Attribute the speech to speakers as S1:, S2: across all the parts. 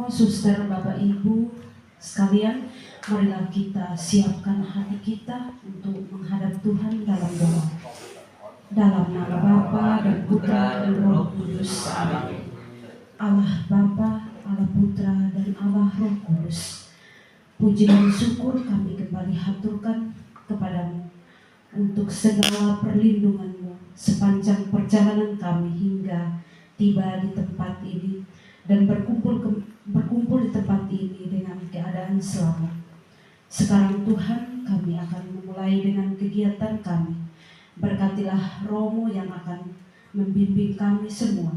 S1: Romo, Suster, Bapak, Ibu sekalian, marilah kita siapkan hati kita untuk menghadap Tuhan dalam doa. Dalam nama Bapa dan Putra dan Roh Kudus. Amin. Allah Bapa, Allah Putra dan Allah Roh Kudus. Puji dan syukur kami kembali haturkan kepadamu untuk segala perlindungan-Mu sepanjang perjalanan kami hingga tiba di tempat ini dan berkumpul di tempat ini dengan keadaan selamat. Sekarang Tuhan, kami akan memulai dengan kegiatan kami. Berkatilah Romo yang akan membimbing kami semua.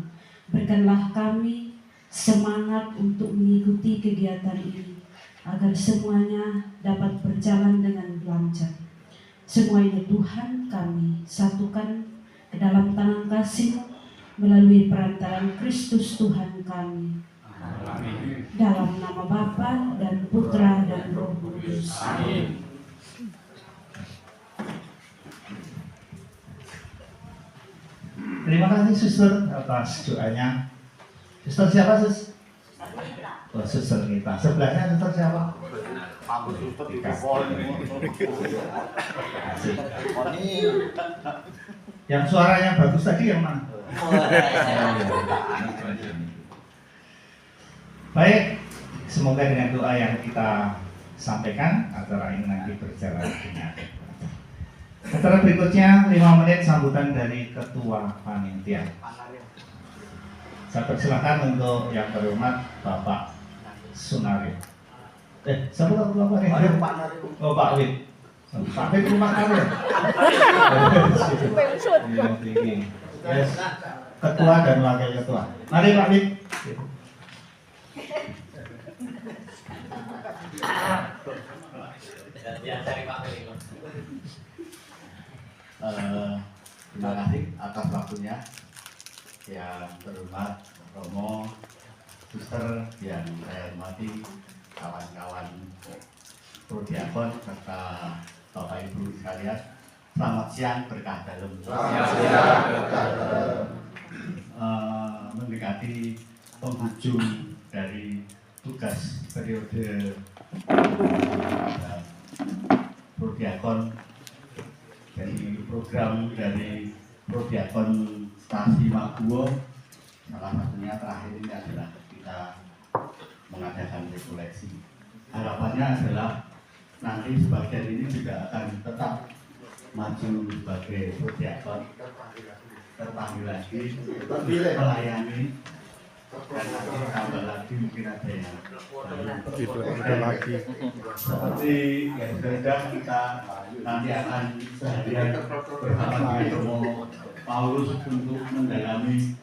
S1: Berikanlah kami semangat untuk mengikuti kegiatan ini, agar semuanya dapat berjalan dengan lancar. Semua ini Tuhan kami satukan ke dalam tangan kasih melalui perantaraan Kristus Tuhan kami. Amin. Dalam nama Bapa dan Putra dan Roh Kudus. Amin.
S2: Terima kasih Suster atas doanya. Suster siapa Sus? Oh, Suster kita. Sebelahnya Suster siapa? Yang suaranya bagus tadi yang mana? Baik, semoga dengan doa yang kita sampaikan acara ini nanti berjalan dengan. Acara berikutnya 5 menit sambutan dari Ketua Panitia. Saya persilakan untuk yang terhormat Bapak Sunario. Siapa Ketua Panitia? Oh, Pak Wid. Pak Wid rumah kalian. Yes. Ketua dan Wakil Ketua. Mari Pak Wid.
S3: Terima kasih atas waktunya yang terhormat Romo, Suster yang saya hormati, kawan-kawan Prodiakon serta Bapak Ibu sekalian. Selamat siang, berkah dalam. Mendekati penghujung dari tugas periode Prodiakon dari program dari Prodiakon Stasi Maguwo. Salah satunya terakhir ini adalah kita mengadakan rekoleksi. Harapannya adalah nanti sebagian ini juga akan tetap maju sebagai Prodiakon, terpanggil lagi, melayani, dan nanti tambah lagi mungkin ada yang lagi. Seperti yang sudah kita nanti akan seharian bersama dengan Romo Paulus untuk mendalami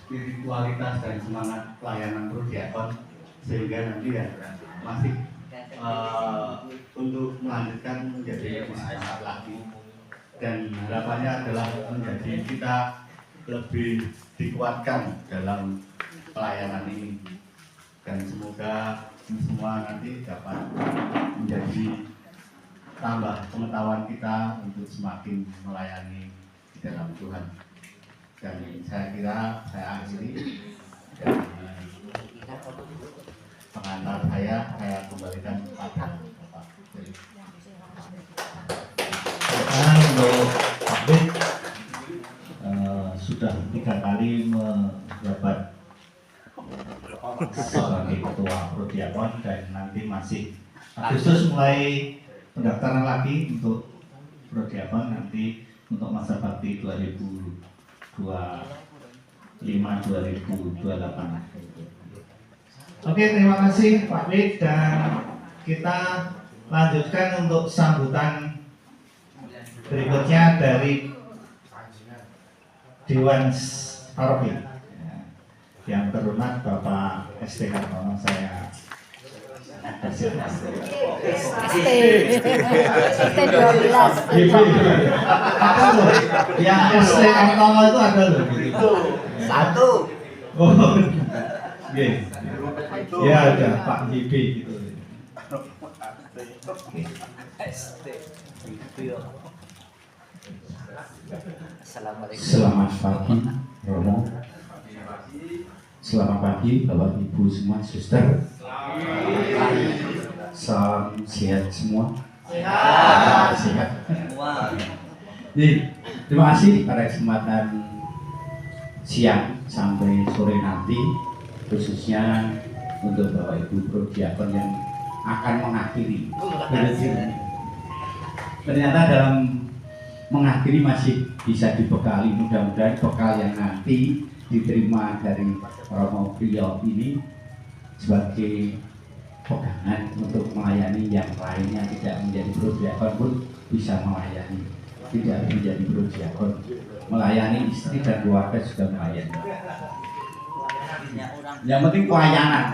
S3: spiritualitas dan semangat pelayanan Prodiakon, sehingga nanti ya masih untuk melanjutkan menjadi lebih semangat lagi, dan harapannya adalah menjadi kita lebih dikuatkan dalam pelayanan ini, dan semoga semua nanti dapat menjadi tambah pengetahuan kita untuk semakin melayani di dalam Tuhan. Dan saya kira saya akhiri dari pengantar saya kembalikan kepada Bapak.
S2: Untuk Pak Wid sudah 3 kali menjabat sebagai Ketua Prodiakon, dan nanti masih Agustus mulai pendaftaran lagi untuk Prodiakon nanti untuk masa bakti 2025-2028. Oke, terima kasih Pak Wid, dan kita lanjutkan untuk sambutan berikutnya dari Dewan Paroki. Yang terhormat Bapak ST Kartono, saya ST 12. Apa loh? Yang ST Kartono itu ada loh gitu.
S3: Satu.
S2: Oh, iya. Ya ada Pak JB gitu.
S4: Assalamualaikum.
S2: Selamat pagi, Romo.
S4: Selamat pagi Bapak Ibu semua, suster. Salam sehat semua. Sehat. Jadi, terima kasih pada kesempatan siang sampai sore nanti, khususnya untuk Bapak Ibu Prodiakon yang akan mengakhiri periode ini. Ternyata dalam mengakhiri masih bisa dibekali, mudah-mudahan bekal yang nanti diterima dari Romo Priyo ini sebagai pegangan untuk melayani yang lainnya, tidak menjadi prodiakon pun bisa melayani, tidak menjadi prodiakon, melayani istri dan keluarga juga melayani. Yang penting pelayanan.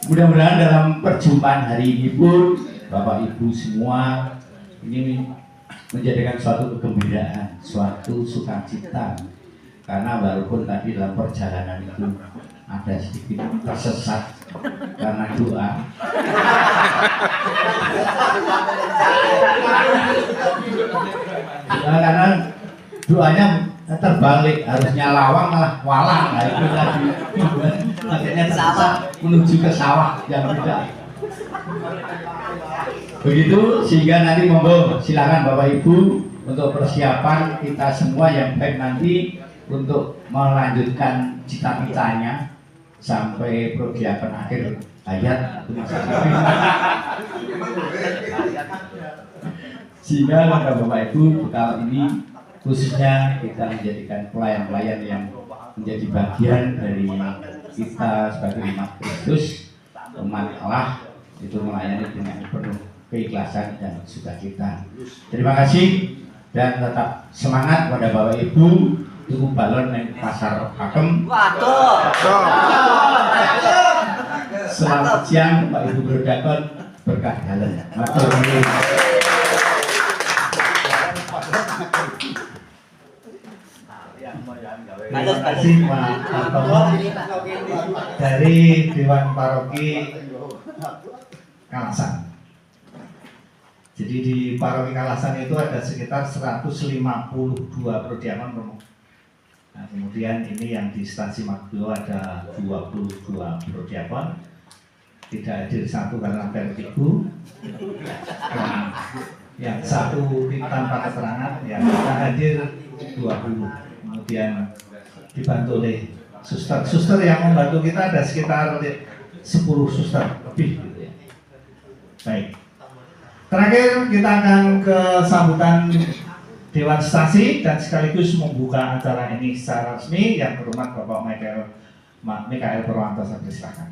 S4: Mudah-mudahan dalam perjumpaan hari ini pun Bapak Ibu semua ini menjadikan suatu kegembiraan, suatu sukacita, karena walaupun tadi dalam perjalanan itu ada sedikit tersesat karena doa. Karena doanya terbalik, harusnya lawang malah walang, nah itu tadi akhirnya tersesat menuju ke sawah yang tidak. Begitu, sehingga nanti monggo silakan Bapak Ibu untuk persiapan kita semua yang baik nanti untuk melanjutkan cita-citanya sampai prodiakon akhir hayat. Sehingga maka Bapak Ibu bekal ini khususnya kita menjadikan pelayan-pelayan yang menjadi bagian dari kita sebagai umat Kristus, umat Allah, itu melayani dengan penuh keikhlasan dan sukacita. Terima kasih dan tetap semangat pada Bapak Ibu. Tuku balon di pasar Pakem. Selamat siang Pak Ibu Prodiakon, berkah dalam.
S2: Terima kasih Pak Hartono dari Dewan Paroki Kalasan. Jadi di Paroki Kalasan itu ada sekitar 152 prodiakon Romo. Nah, kemudian ini yang di Stasi Magdo ada 22 prodiakon. Tidak hadir satu karena vertigo. Yang satu tanpa keterangan, yang kita hadir 20. Kemudian dibantu oleh suster yang membantu kita ada sekitar 10 suster lebih gitu ya. Baik. Terakhir kita akan ke sambutan Dewan Stasi dan sekaligus membuka acara ini secara resmi yang berhormat Bapak Mikael Purwanto. Silakan.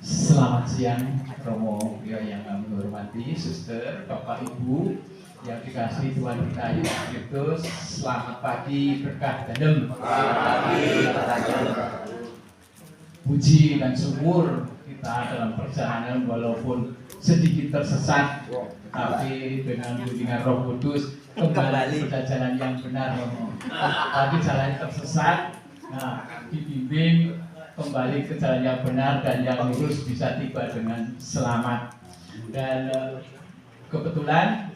S5: Selamat siang Romo yang kami hormati, suster, Bapak Ibu yang dikasih Tuhan kita Yesus Kristus. Selamat pagi, berkah dalam. Puji dan syukur kita dalam perjalanan walaupun sedikit tersesat, tapi dengan bimbingan Roh Kudus kembali pada jalan yang benar. Tadi jalan tersesat, nah dibimbing kembali ke jalan yang benar dan yang lurus, bisa tiba dengan selamat. Dan kebetulan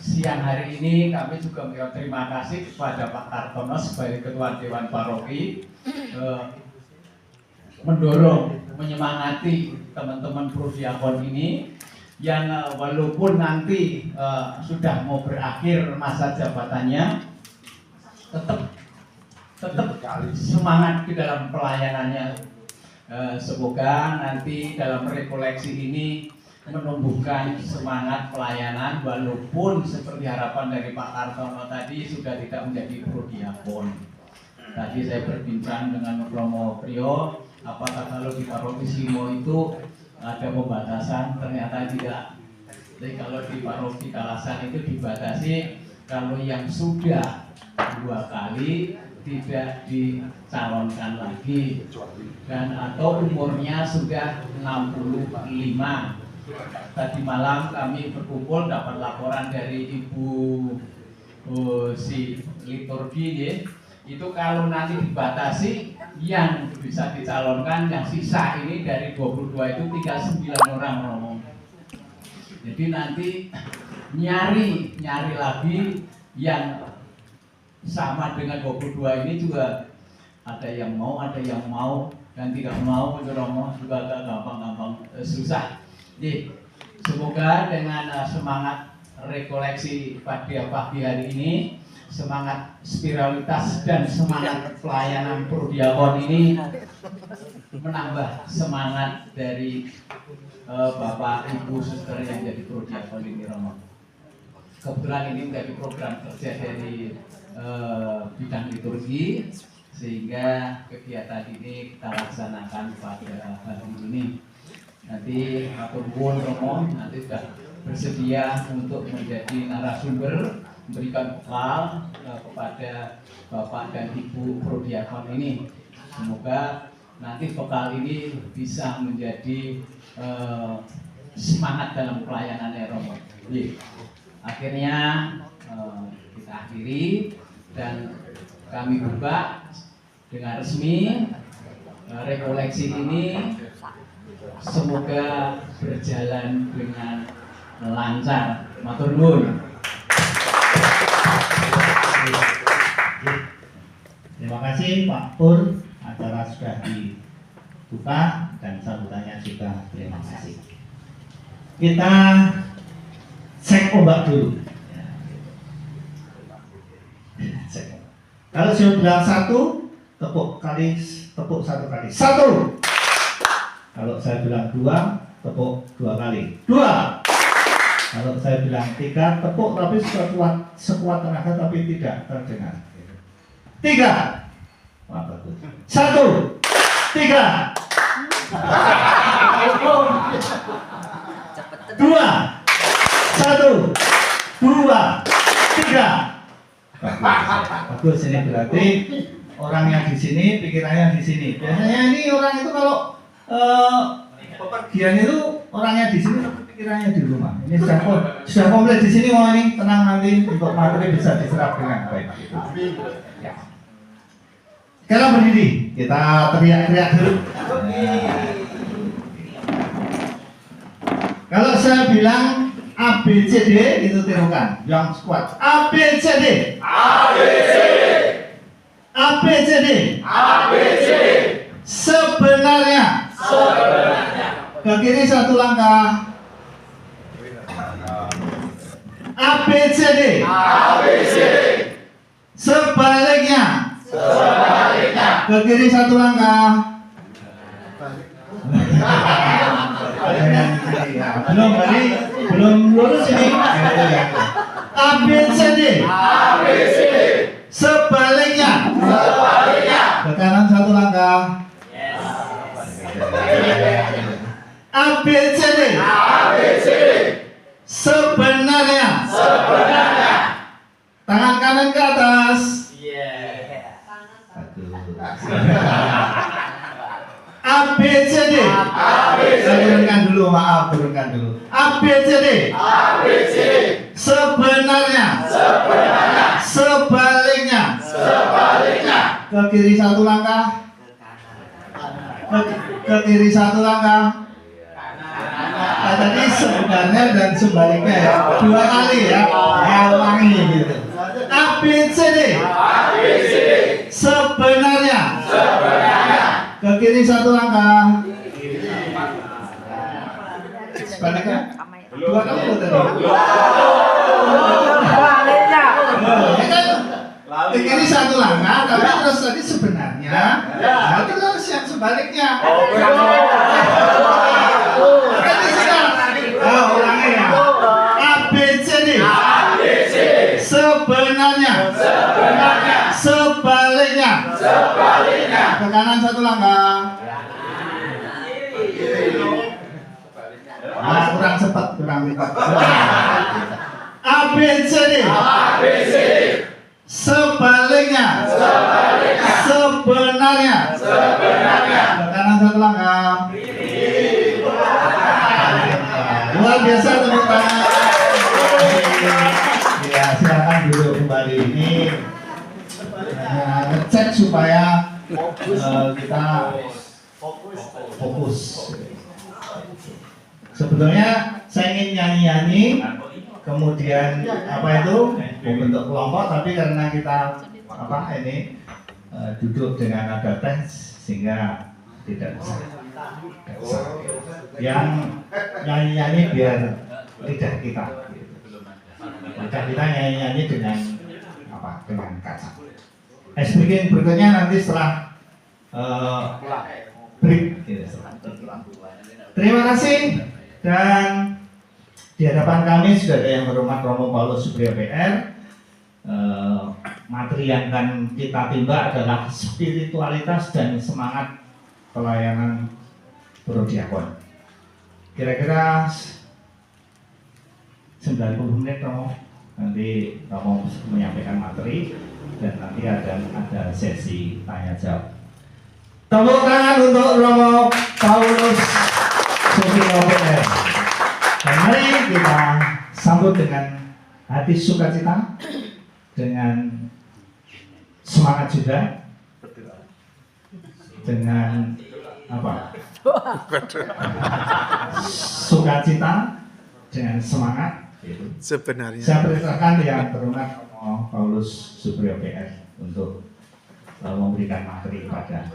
S5: siang hari ini kami juga mengucapkan terima kasih kepada Pak Hartono sebagai Ketua Dewan Paroki mendorong, menyemangati teman-teman prodiakon ini yang walaupun nanti sudah mau berakhir masa jabatannya, tetap semangat di dalam pelayanannya. Semoga nanti dalam rekoleksi ini menumbuhkan semangat pelayanan walaupun seperti harapan dari Pak Hartono tadi sudah tidak menjadi prodiakon. Tadi saya berbincang dengan Romo Priyo, apakah kalau di Paroki Simo itu ada pembatasan? Ternyata tidak. Jadi kalau di Paroki Kalasan itu dibatasi kalau yang sudah 2 kali tidak dicalonkan lagi dan atau umurnya sudah 65. Tadi malam kami berkumpul dapat laporan dari Ibu si liturgi ya, itu kalau nanti dibatasi yang bisa dicalonkan, yang sisa ini dari 22 itu tinggal 9 orang Romo. Jadi nanti nyari lagi yang sama dengan 22 ini juga ada yang mau dan tidak mau itu Romo juga agak gampang susah. Jadi semoga dengan semangat rekoleksi pada pagi hari ini, semangat spiritualitas dan semangat pelayanan prodiakon ini menambah semangat dari Bapak Ibu Suster yang jadi prodiakon ini Romo. Kebetulan ini menjadi program kerja dari bidang liturgi, sehingga kegiatan ini kita laksanakan pada hari ini. Nanti atur nuwun Romo nanti sudah bersedia untuk menjadi narasumber, memberikan bekal kepada Bapak dan Ibu prodiakon ini. Semoga nanti bekal ini bisa menjadi semangat dalam pelayanannya Romo. Akhirnya kita akhiri dan kami buka dengan resmi rekoleksi ini. Semoga berjalan dengan lancar. Matur nuwun.
S2: Terima kasih Pak Pur, acara sudah dibuka dan sambutannya juga terima kasih. Kita cek ombak dulu. Cek. Kalau sudah bilang 1, tepuk 1 kali. 1. Kalau saya bilang 2, tepuk 2 kali. 2. Kalau saya bilang 3, tepuk tapi sekuat tenaga tapi tidak terdengar. 3. Wah, bagus. 1, 3. 2, 1, 2, 3. Bagus, ini berarti orang yang di sini, pikirannya di sini. Biasanya ini orang itu kalau pepergian itu orangnya di sini tapi pikirannya di rumah. Ini sudah komplit di sini, mau ini tenang, nanti untuk materi bisa diserap dengan baik. Ya. Sekarang berdiri, kita teriak-teriak dulu. Kalau saya bilang ABCD itu tirukan, yang kuat. ABCD. ABCD. Sebenarnya. Ke kiri 1 langkah. ABCD. Sebaliknya. Ke kiri 1 langkah. Belum lurus ini. ABCD. Sebaliknya. Ke kanan 1 langkah. ABCD. Sebenarnya. Tangan kanan ke atas. ABCD. Turunkan dulu, maaf, turunkan dulu. ABCD. Sebenarnya. Sebaliknya. Ke kiri 1 langkah. Ke kiri 1 langkah. Tadi sebenarnya dan sebaliknya ya, 2 kali ya, ulangi gitu. ABCD. Sebenarnya. Ke kiri 1 langkah. Sebaliknya 2 kali loh tadi. Ya kan? Ke kiri 1 langkah, tapi terus tadi sebenarnya. Nah, terus yang sebaliknya. Ulangi ya. ABCD. Sebenarnya. Sebaliknya. Ke kanan 1 langkah. Kurang cepat. ABCD. Sebaliknya. Sebenarnya. Ke kanan 1 langkah. Luar biasa, tepuk tangan. Ya, silakan duduk kembali. Ini ngecek supaya kita fokus. Sebetulnya saya ingin nyanyi-nyanyi, kemudian apa itu membentuk kelompok, tapi karena kita duduk dengan ada tes sehingga tidak bisa. Yang nyanyi-nyanyi biar lidah kita. Lidah kita nyanyi-nyanyi dengan kaca. Speaking berikutnya nanti setelah break. Terima kasih, dan di hadapan kami sudah ada yang berhormat Romo Paulus Supriyo PR. Materi yang akan kita timba adalah spiritualitas dan semangat pelayanan prodiakon. Kira-kira 90 menit Romo. Nanti Romo menyampaikan materi dan nanti ada sesi tanya jawab. Tepuk tangan untuk Romo Paulus Supriyo PR. Dan mari kita sambut dengan hati sukacita, dengan semangat juga, dengan sukacita, dengan semangat.
S6: Sebenarnya.
S2: Saya persilakan yang terhormat Romo Paulus Supriyo PR untuk memberikan materi pada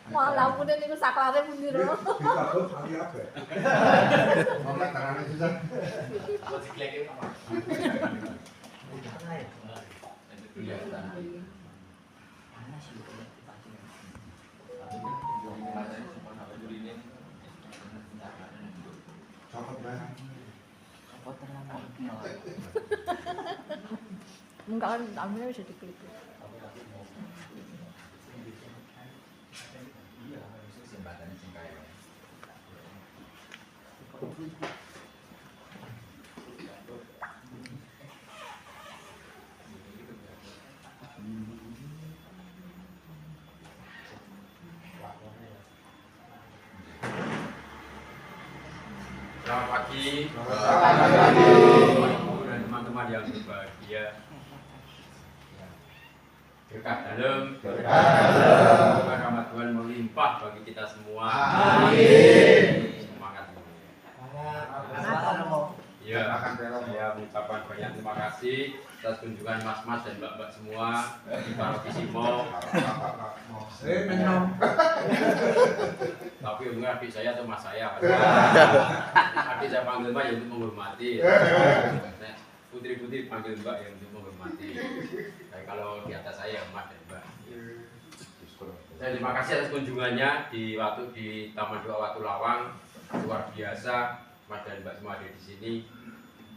S7: Malah pun ini saklare pundi lho. Enggak kan ambilnya bisa diklik.
S8: Selamat pagi. Dan teman-teman yang berbahagia. Berkah dalam. Semoga rahmat Tuhan melimpah bagi kita semua. Amin. Semangat. Ya, saya mengucapkan banyak terima kasih atas kunjungan mas-mas dan mbak-mbak semua di Paroki Simo. Tapi umumnya adik saya atau mas saya. Adik saya panggil mbak ya untuk menghormati. Putri-putri panggil mbak ya untuk menghormati. Kalau di atas saya mas dan mbak. Saya terima kasih atas kunjungannya di Taman Doa Watu Lawang. Luar biasa, mas dan mbak semua ada di sini.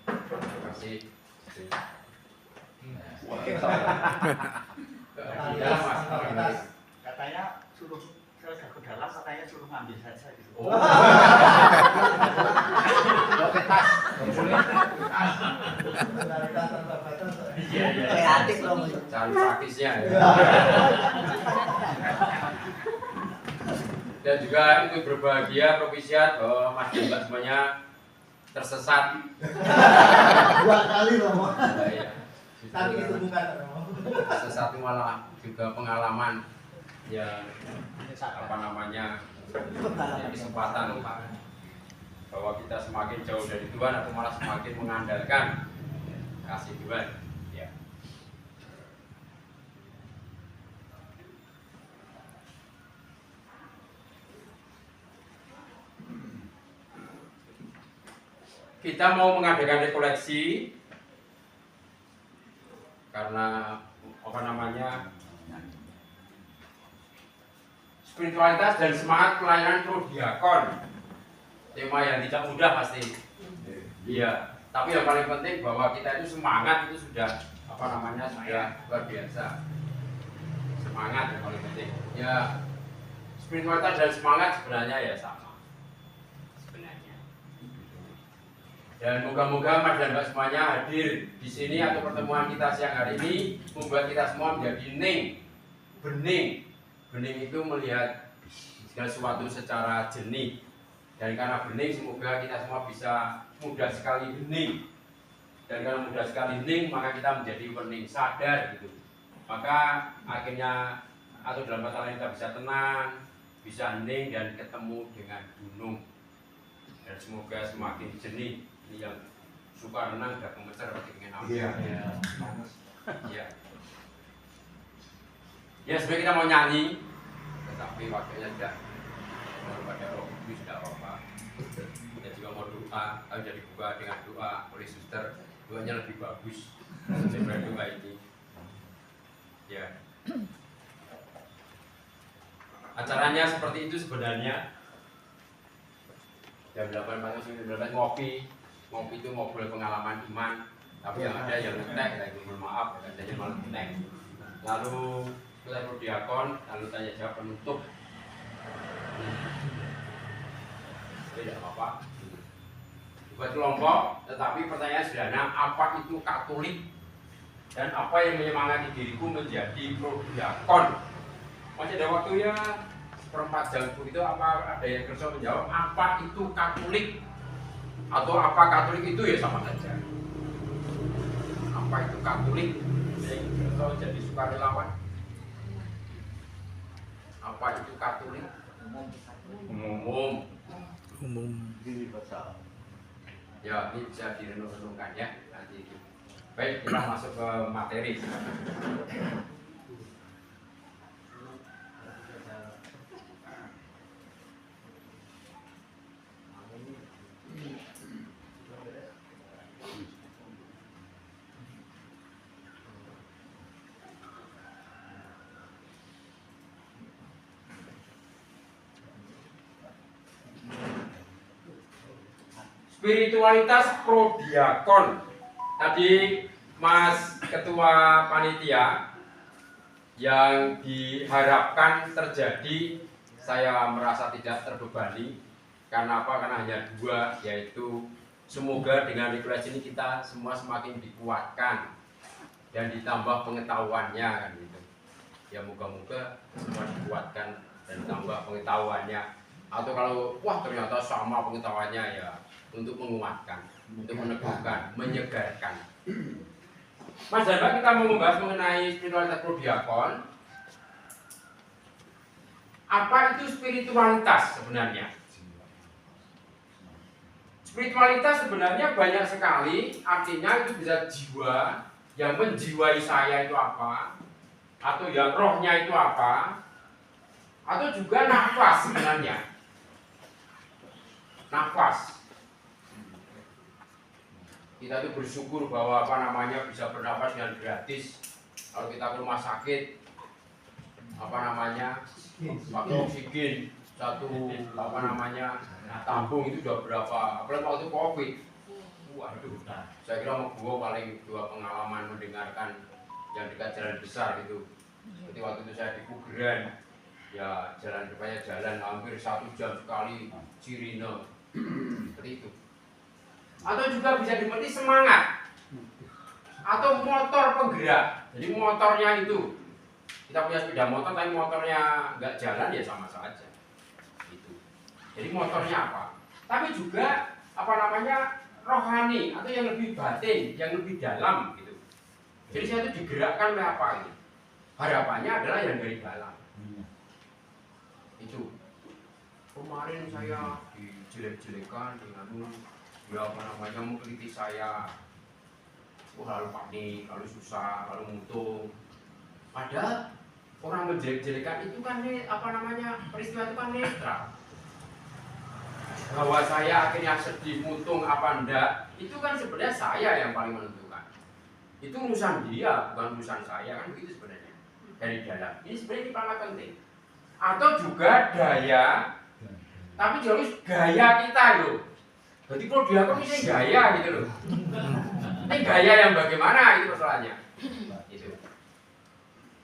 S8: Terima kasih.
S3: Katanya suruh saya ke dalam, katanya suruh ngambil saja gitu.
S8: Oh.
S3: Kreatif loh.
S8: Cari praktisnya ya. Dan juga ikut berbahagia propisiat bahwa Mas dan Mbak semuanya tersesat.
S3: 2 kali loh.
S8: Ya,
S3: Tapi itu bukan.
S8: tersesat itu malah juga pengalaman ya apa namanya kesempatan bahwa kita semakin jauh dari Tuhan atau malah semakin mengandalkan kasih Tuhan. Ya. Kita mau mengadakan rekoleksi karena apa namanya spiritualitas dan semangat pelayanan prodiakon, tema yang tidak mudah pasti. Iya, tapi yang paling penting bahwa kita itu semangat itu sudah apa namanya sudah luar biasa. Semangat yang paling penting. Ya, spiritualitas dan semangat sebenarnya ya sama. Sebenarnya. Dan moga-moga Mas dan Mbak semuanya hadir di sini atau pertemuan kita siang hari ini membuat kita semua menjadi bening. Bening itu melihat segala sesuatu secara jernih. Dan karena bening, semoga kita semua bisa mudah sekali hening. Dan karena mudah sekali hening, maka kita menjadi bening sadar gitu. Maka akhirnya atau dalam kata lain kita bisa tenang, bisa hening dan ketemu dengan gunung. Dan semoga semakin jernih. Ini yang suka renang sudah gemeter seperti dengan api. Iya. Ya sebenarnya kita mau nyanyi, tetapi waktunya sudah pada roh itu sudah apa. Kita juga mau doa, harus jadi buka dengan doa oleh suster. Doanya lebih bagus daripada doa ini. Ya. Acaranya seperti itu sebenarnya. Jam 8.19 ngopi itu ngobrol pengalaman iman. Tapi yang ada yang ngetek, lagi mohon maaf, ada yang malah ngetek. Lalu kita prodiakon, lalu tanya jawab penutup. Tidak apa-apa. Buat kelompok, tetapi pertanyaan sederhana, apa itu Katolik? Dan apa yang menyemangati diriku menjadi prodiakon? Masih ada waktu ya, 1/4 jam begitu, apa ada yang kerja menjawab, apa itu Katolik? Atau apa Katolik itu ya sama saja. Apa itu Katolik? Jadi sukarelawan. Apa itu Katolik? Umum. Ya, ini bisa direnung-renungkan ya nanti. Baik, kita masuk ke materi. Spiritualitas prodiakon. Tadi Mas Ketua Panitia yang diharapkan terjadi, saya merasa tidak terbebani. Karena apa? Karena hanya 2, yaitu semoga dengan rekoleksi ini kita semua semakin dikuatkan dan ditambah pengetahuannya kan gitu. Ya moga-moga semua dikuatkan dan ditambah pengetahuannya. Atau kalau wah ternyata sama pengetahuannya ya untuk menguatkan, untuk meneguhkan, menyegarkan. Mas dan Mbak, kita mau membahas mengenai spiritualitas prodiakon. Apa itu spiritualitas sebenarnya? Spiritualitas sebenarnya banyak sekali, artinya itu bisa jiwa, yang menjiwai saya itu apa, atau yang rohnya itu apa, atau juga nafas sebenarnya. Nafas. Kita tuh bersyukur bahwa apa namanya bisa bernafas dengan gratis. Kalau kita ke rumah sakit, apa namanya pakai oksigen satu apa namanya tabung itu udah berapa? Apalagi waktu COVID. Waduh, saya kira mau gua paling 2 pengalaman mendengarkan yang dekat jalan besar gitu. Seperti waktu itu saya di Pugeran, ya jalan depannya jalan hampir 1 jam sekali sirine, seperti itu. Atau juga bisa dimengerti semangat atau motor penggerak. Jadi motornya itu kita punya sepeda motor tapi motornya nggak jalan ya sama saja. Jadi motornya apa? Tapi juga apa namanya rohani atau yang lebih batin, yang lebih dalam gitu. Jadi saya itu digerakkan oleh apa gitu. Harapannya adalah yang dari dalam. Itu. Kemarin saya dijelek-jelekan dengan ya apa namanya mengkritik saya. Lalu panik, lalu susah, lalu mutung. Padahal orang menjelek-jelekan itu kan apa namanya peristiwa itu kan netral. Bahwa saya akhirnya sedih, mutung apa enggak, itu kan sebenarnya saya yang paling menentukan. Itu urusan dia, bukan urusan saya, kan begitu sebenarnya. Dari dalam. Ini sebenarnya ini sangat penting. Atau juga daya, tapi harus gaya kita loh. Jadi kalau dilakukan ini gaya gitu loh. Ini gaya yang bagaimana itu persoalannya. Itu.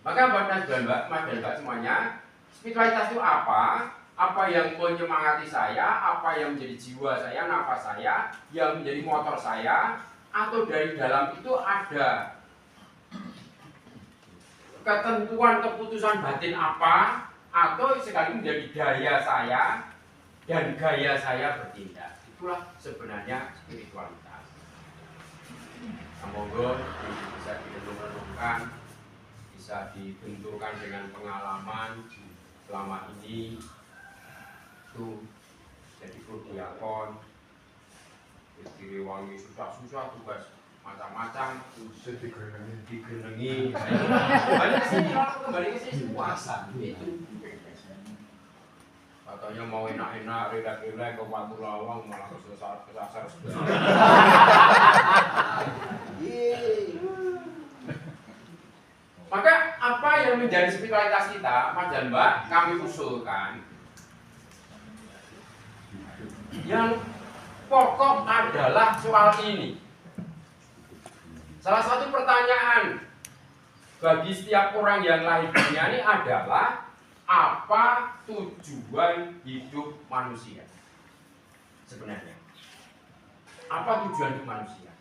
S8: Maka buat Mas dan Mbak semuanya, spiritualitas itu apa? Apa yang menyemangati saya, apa yang menjadi jiwa saya, nafas saya, yang menjadi motor saya, atau dari dalam itu ada ketentuan keputusan batin apa, atau sekali menjadi daya saya, dan gaya saya bertindak. Itulah sebenarnya spiritualitas. Semoga bisa direnung-renungkan, bisa dibenturkan dengan pengalaman selama ini. Itu jadi prodiakon, Direwangi susah-susah tugas macam-macam, digerengi. Kembali ke sini puasa itu. Katanya mau enak-enak, relax-relax ke Watu Lawang malah kesasar segala. Maka apa yang menjadi spiritualitas kita, Mas dan Mbak, kami usulkan. Yang pokok adalah soal ini. Salah satu pertanyaan bagi setiap orang yang lahir dunia ini adalah apa tujuan hidup manusia? Sebenarnya, apa tujuan hidup manusia?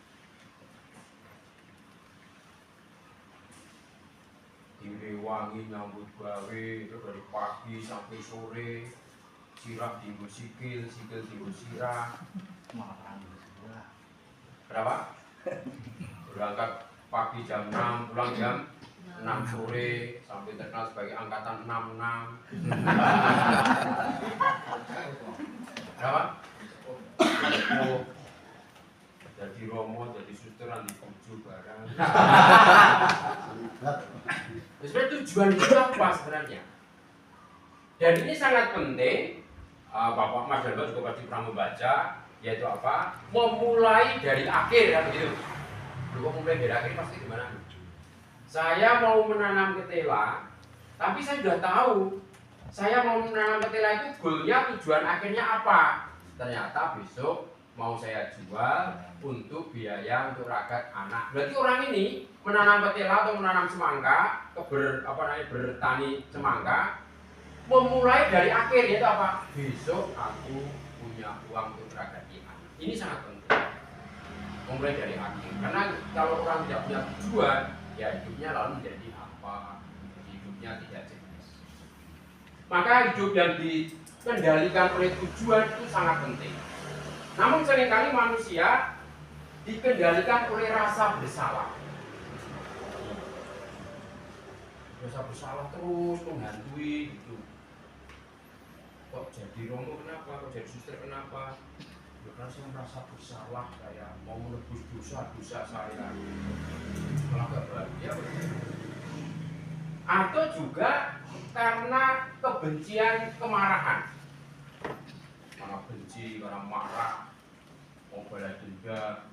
S8: Direwangi nyambut gawe dari pagi sampai sore. Sirah tinggu sikil, sikil tinggu sirah. Berapa? Berangkat pagi jam 6, pulang jam 6 sore, sampai terkenal sebagai angkatan 66. Berapa? Oh, jadi romo, jadi susteran di kuju barang. Sebenarnya tujuan itu apa sebenarnya? Dan ini sangat penting. Bapak Mas dan Mbak juga pasti pernah membaca, yaitu apa? Memulai dari akhir kan begitu. Lu mulai dari akhir pasti gimana? Saya mau menanam ketela, tapi saya sudah tahu saya mau menanam ketela itu goalnya tujuan akhirnya apa? Ternyata besok mau saya jual untuk biaya untuk ragat anak. Berarti orang ini menanam ketela atau menanam semangka, bertani semangka. Memulai dari akhir yaitu apa? Besok aku punya uang untuk beragati anak. Ini sangat penting. Memulai dari akhir. Karena kalau orang tidak punya tujuan, ya hidupnya lalu menjadi apa? Hidupnya tidak jelas. Maka hidup yang dikendalikan oleh tujuan itu sangat penting. Namun seringkali manusia dikendalikan oleh rasa bersalah. Rasa bersalah terus menghantui gitu. Kok jadi romo kenapa? Kok jadi suster kenapa? Karena saya merasa bersalah, saya mau menebus dosa-dosa saya. Malah gak bahagia. Atau juga karena kebencian, kemarahan. Karena benci, karena marah, mau balas dendam.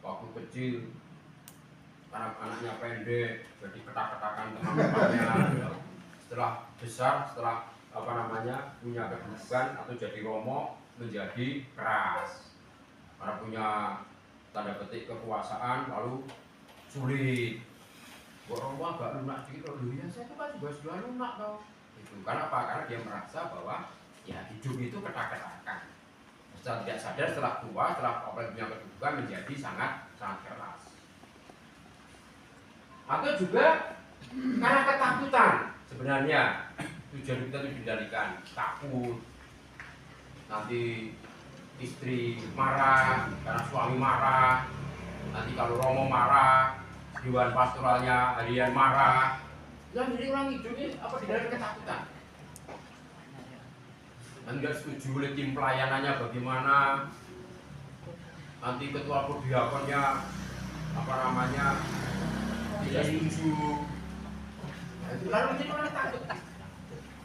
S8: Waktu kecil, karena anaknya pendek, jadi ketak-ketakan teman-temannya. Setelah besar, setelah punya kedudukan atau jadi romo menjadi keras karena punya tanda petik kekuasaan lalu sulit. Buat romo agak lunak dikit, ya saya itu kan juga sudah lunak tau. Itu karena apa? Karena dia merasa bahwa ya hidup itu ketak-ketakan. Setelah tidak sadar, setelah tua, setelah punya kedudukan menjadi sangat keras. Atau juga karena ketakutan sebenarnya. Tujuan kita itu dikendalikan, takut nanti istri marah karena suami marah, nanti kalau Romo marah, Dewan pastoralnya harian marah. Nah, jadi orang hidupnya apa di dalam ketakutan. Dan nggak setuju oleh tim pelayanannya bagaimana, nanti ketua perdiakonnya apa namanya tidak setuju. Nah, itu lalu jadi orang takut.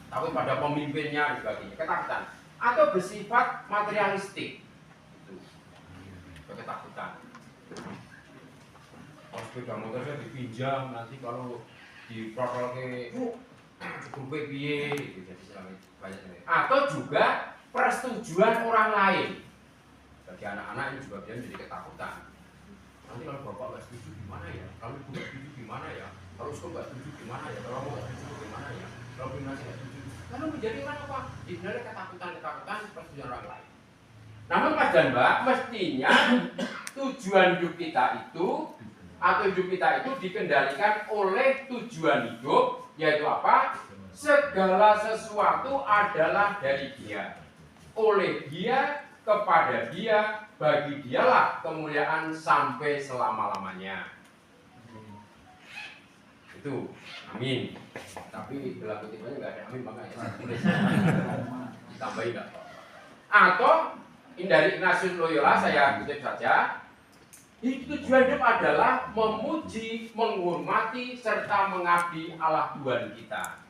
S8: Takut pada pemimpinnya dan sebagainya, ketakutan. Atau bersifat materialistik, itu ketakutan. Kalau sepeda motor saya dipinjam, nanti kalau diprotol ke cukup piye, gitu. Jadi banyak. Atau juga persetujuan orang lain. Bagi anak-anak ini juga bisa jadi ketakutan. Nanti kalau bapak nggak setuju gimana ya? Kalau ibu nggak setuju gimana ya? Kalau sekolah nggak setuju gimana ya? Kalau mau nggak setuju gimana ya? Kalau gimnasi nggak setuju, lalu menjadi apa? Sebenarnya ketakutan persetujuan orang lain. Namun Mas dan Mbak, mestinya tujuan hidup kita itu atau hidup kita itu dikendalikan oleh tujuan hidup, yaitu apa? Segala sesuatu adalah dari Dia, oleh Dia, kepada Dia, bagi Dialah kemuliaan sampai selama-lamanya. Itu, amin. Tapi dalam kutipannya nggak ada amin, makanya saya tulis. Ditambahin nggak? Atau dari Ignatius Loyola saya kutip saja. Tujuan hidup adalah memuji, menghormati, serta mengabdi Allah Tuhan kita.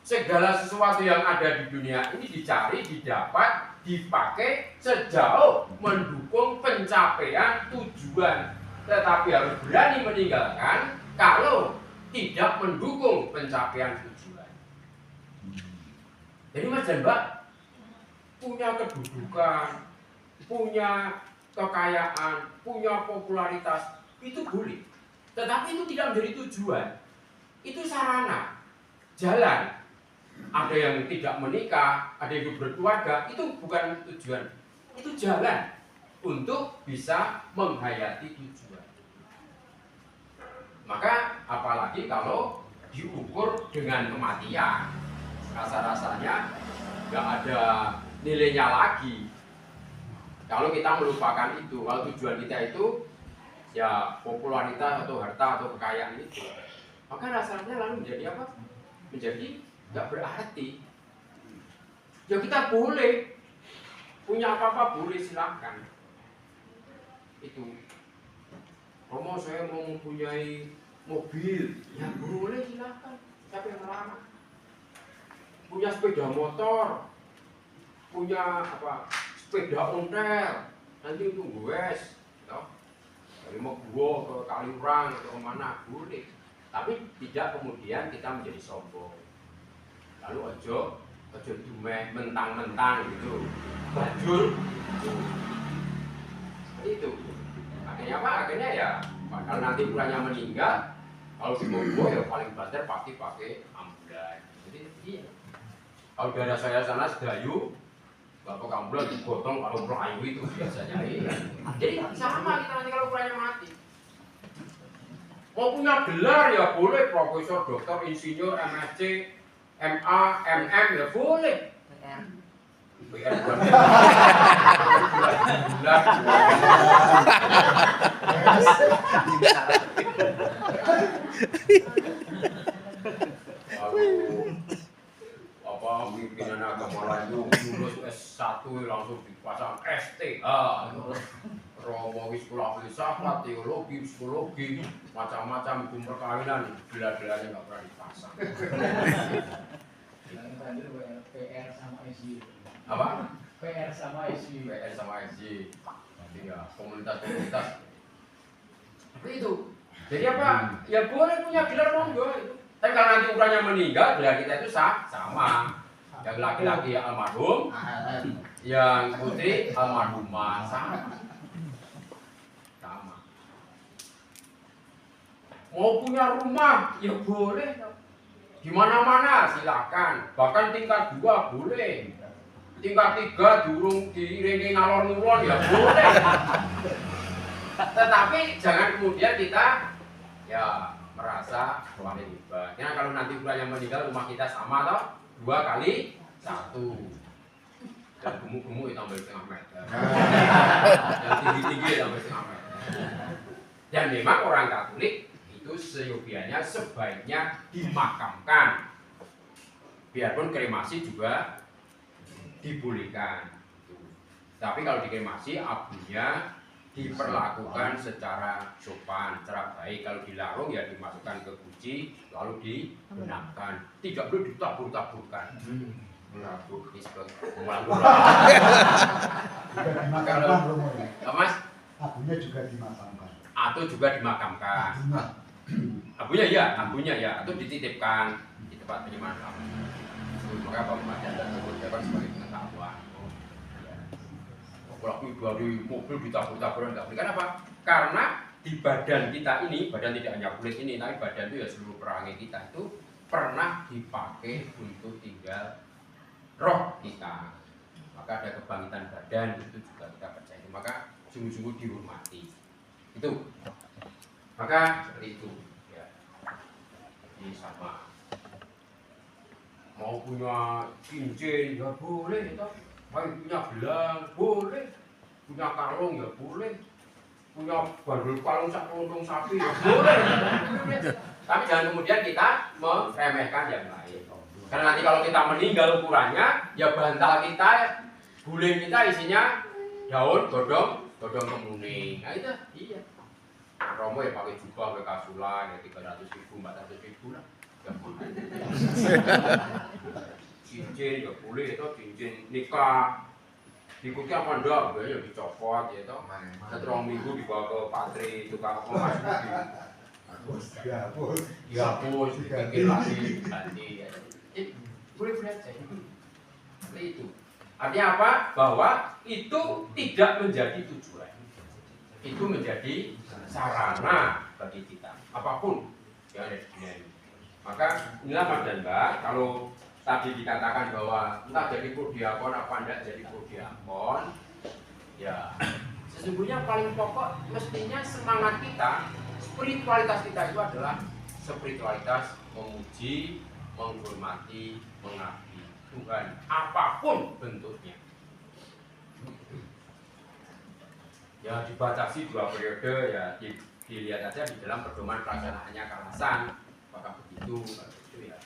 S8: Segala sesuatu yang ada di dunia ini dicari, didapat, dipakai sejauh mendukung pencapaian tujuan. Tetapi harus berani meninggalkan kalau tidak mendukung pencapaian tujuan. Jadi Mas dan Mbak punya kedudukan, punya kekayaan, punya popularitas, itu boleh. Tetapi itu tidak menjadi tujuan. Itu sarana, jalan. Ada yang tidak menikah, ada yang berkeluarga, itu bukan tujuan. Itu jalan untuk bisa menghayati tujuan. Maka apalagi kalau diukur dengan kematian, rasa-rasanya nggak ada nilainya lagi. Kalau kita melupakan itu, kalau tujuan kita itu ya popularitas atau harta atau kekayaan itu, maka rasanya lalu menjadi apa? Menjadi nggak berarti. Ya kita boleh punya apa-apa, boleh silakan. Itu Romo saya mau mempunyai mobil, ya boleh silakan. Siapa yang melarang? Punya sepeda motor, punya apa? Sepeda ontel, nanti itu goes, dari Mogbo ke Kaliurang atau kemana boleh. Tapi tidak kemudian kita menjadi sombong. Lalu ojo dumeh mentang-mentang gitu, bajul itu. Akhirnya apa? Akhirnya ya kalau nanti putranya meninggal, kalau di Mogbo ya paling banter pasti pakai ambulan. Jadi iya. Kalau daerah saya sana sedayu, bapak ambulan digotong kalau pelayu itu biasanya. Iya. Jadi sama kita nanti kalau putranya mati. Mau punya gelar ya boleh, profesor, dokter, insinyur, MSc, MA, MM ya boleh. PR bukan apa pimpinan agama lain itu lulus S1 langsung dipasang ST. Romo sekolah filsafat, teologi, psikologi, macam-macam hukum perkawinan, gelar-gelarnya nggak pernah dipasang.
S5: PR sama SY.
S8: Apa?
S5: PR sama SY.
S8: PR sama SY. Ya, komunitas-komunitas. Tapi itu. Jadi apa? Ya boleh punya gelar monggo itu. Tapi kalau nanti ukurannya meninggal, gelar kita itu sama. Yang laki-laki almarhum, yang putri almarhumah sama. Mau punya rumah, ya boleh. Di mana-mana silakan. Bahkan tingkat 2 boleh. Tingkat 3 durung diiringi ngalor ngulon ya boleh. Tetapi jangan kemudian kita ya merasa wah hebat. Karena kalau nanti bulannya meninggal rumah kita sama toh 2 kali 1. Dan gemuk-gemuk ya tambah 1,5 meter. Yang tinggi-tinggi ya tambah 1,5 meter. Dan memang orang Katolik itu seyogianya sebaiknya dimakamkan. Biarpun kremasi juga dibolehkan. Tapi kalau dikremasi abunya diperlakukan secara sopan, secara baik. Kalau dilarung ya dimasukkan ke guci lalu dibenamkan. Tidak perlu ditabur-taburkan. Melabur ini sebagai melabur. Kalau Mas,
S6: abunya juga dimakamkan.
S8: atau juga dimakamkan. Abunya ya, atau dititipkan di tempat penyemakan. Maka pemakaian dan kemudian sebagai pengetahuan. Kalau dari mobil ditabur-taburan nggak boleh. Kenapa? Karena di badan kita ini, badan tidak hanya kulit ini, tapi badan itu ya seluruh perangai kita itu pernah dipakai untuk tinggal roh kita. Maka ada kebangkitan badan itu juga kita percaya. Maka sungguh-sungguh dihormati. Itu. Maka seperti itu. Ya. Ini sama. Mau punya cincin ya boleh, toh. Mau punya gelang boleh, punya kalung ya boleh, punya bandul kalung sak lontong sapi ya boleh. Tapi jangan kemudian kita meremehkan yang lain. Karena nanti kalau kita meninggal ukurannya, ya bantal kita, guling kita isinya daun godong kemuning. Nah itu iya. Romo ya pakai jubah, pakai kasula, ya 300.000, 400.000 lah. Cincin ya boleh itu, cincin nikah diikuti apa enggak, ya dicopot ya itu. Setelah minggu dibawa ke patri tukang emas dihapus, dibikin lagi, ganti ya. Boleh-boleh aja seperti itu. Artinya apa? Bahwa itu tidak menjadi tujuan, itu menjadi sarana bagi kita apapun yang ada di dunia ini. Maka inilah Mas dan Mbak, kalau tadi dikatakan bahwa entah jadi prodiakon apa enggak jadi prodiakon, ya sesungguhnya paling pokok mestinya semangat kita, spiritualitas kita itu adalah spiritualitas memuji, menghormati, mengabdi Tuhan apapun bentuknya. Ya dibatasi 2 periode, ya dilihat aja di dalam pedoman pelaksanaannya Kalasan. Apakah begitu? Kalau itu ya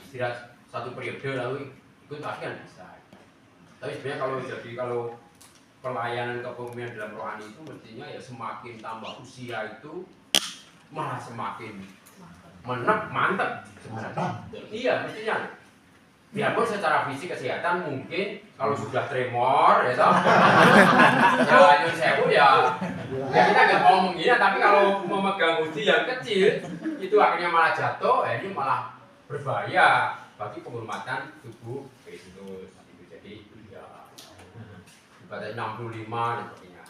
S8: istirahat 1 periode lalu ikut lagi kan bisa. Tapi sebenarnya kalau pelayanan kepemimpinan dalam rohani itu mestinya ya semakin tambah usia itu malah semakin mantap sebenarnya. Iya mestinya. Biarpun secara fisik kesehatan mungkin kalau sudah tremor ya toh. Ya nyun sewu ya kita nggak mau menghina, tapi kalau memegang uji yang kecil itu akhirnya malah jatuh, ya ini malah berbahaya bagi penghormatan tubuh Kristus. Jadi ya ibadah 65 dan sebagainya.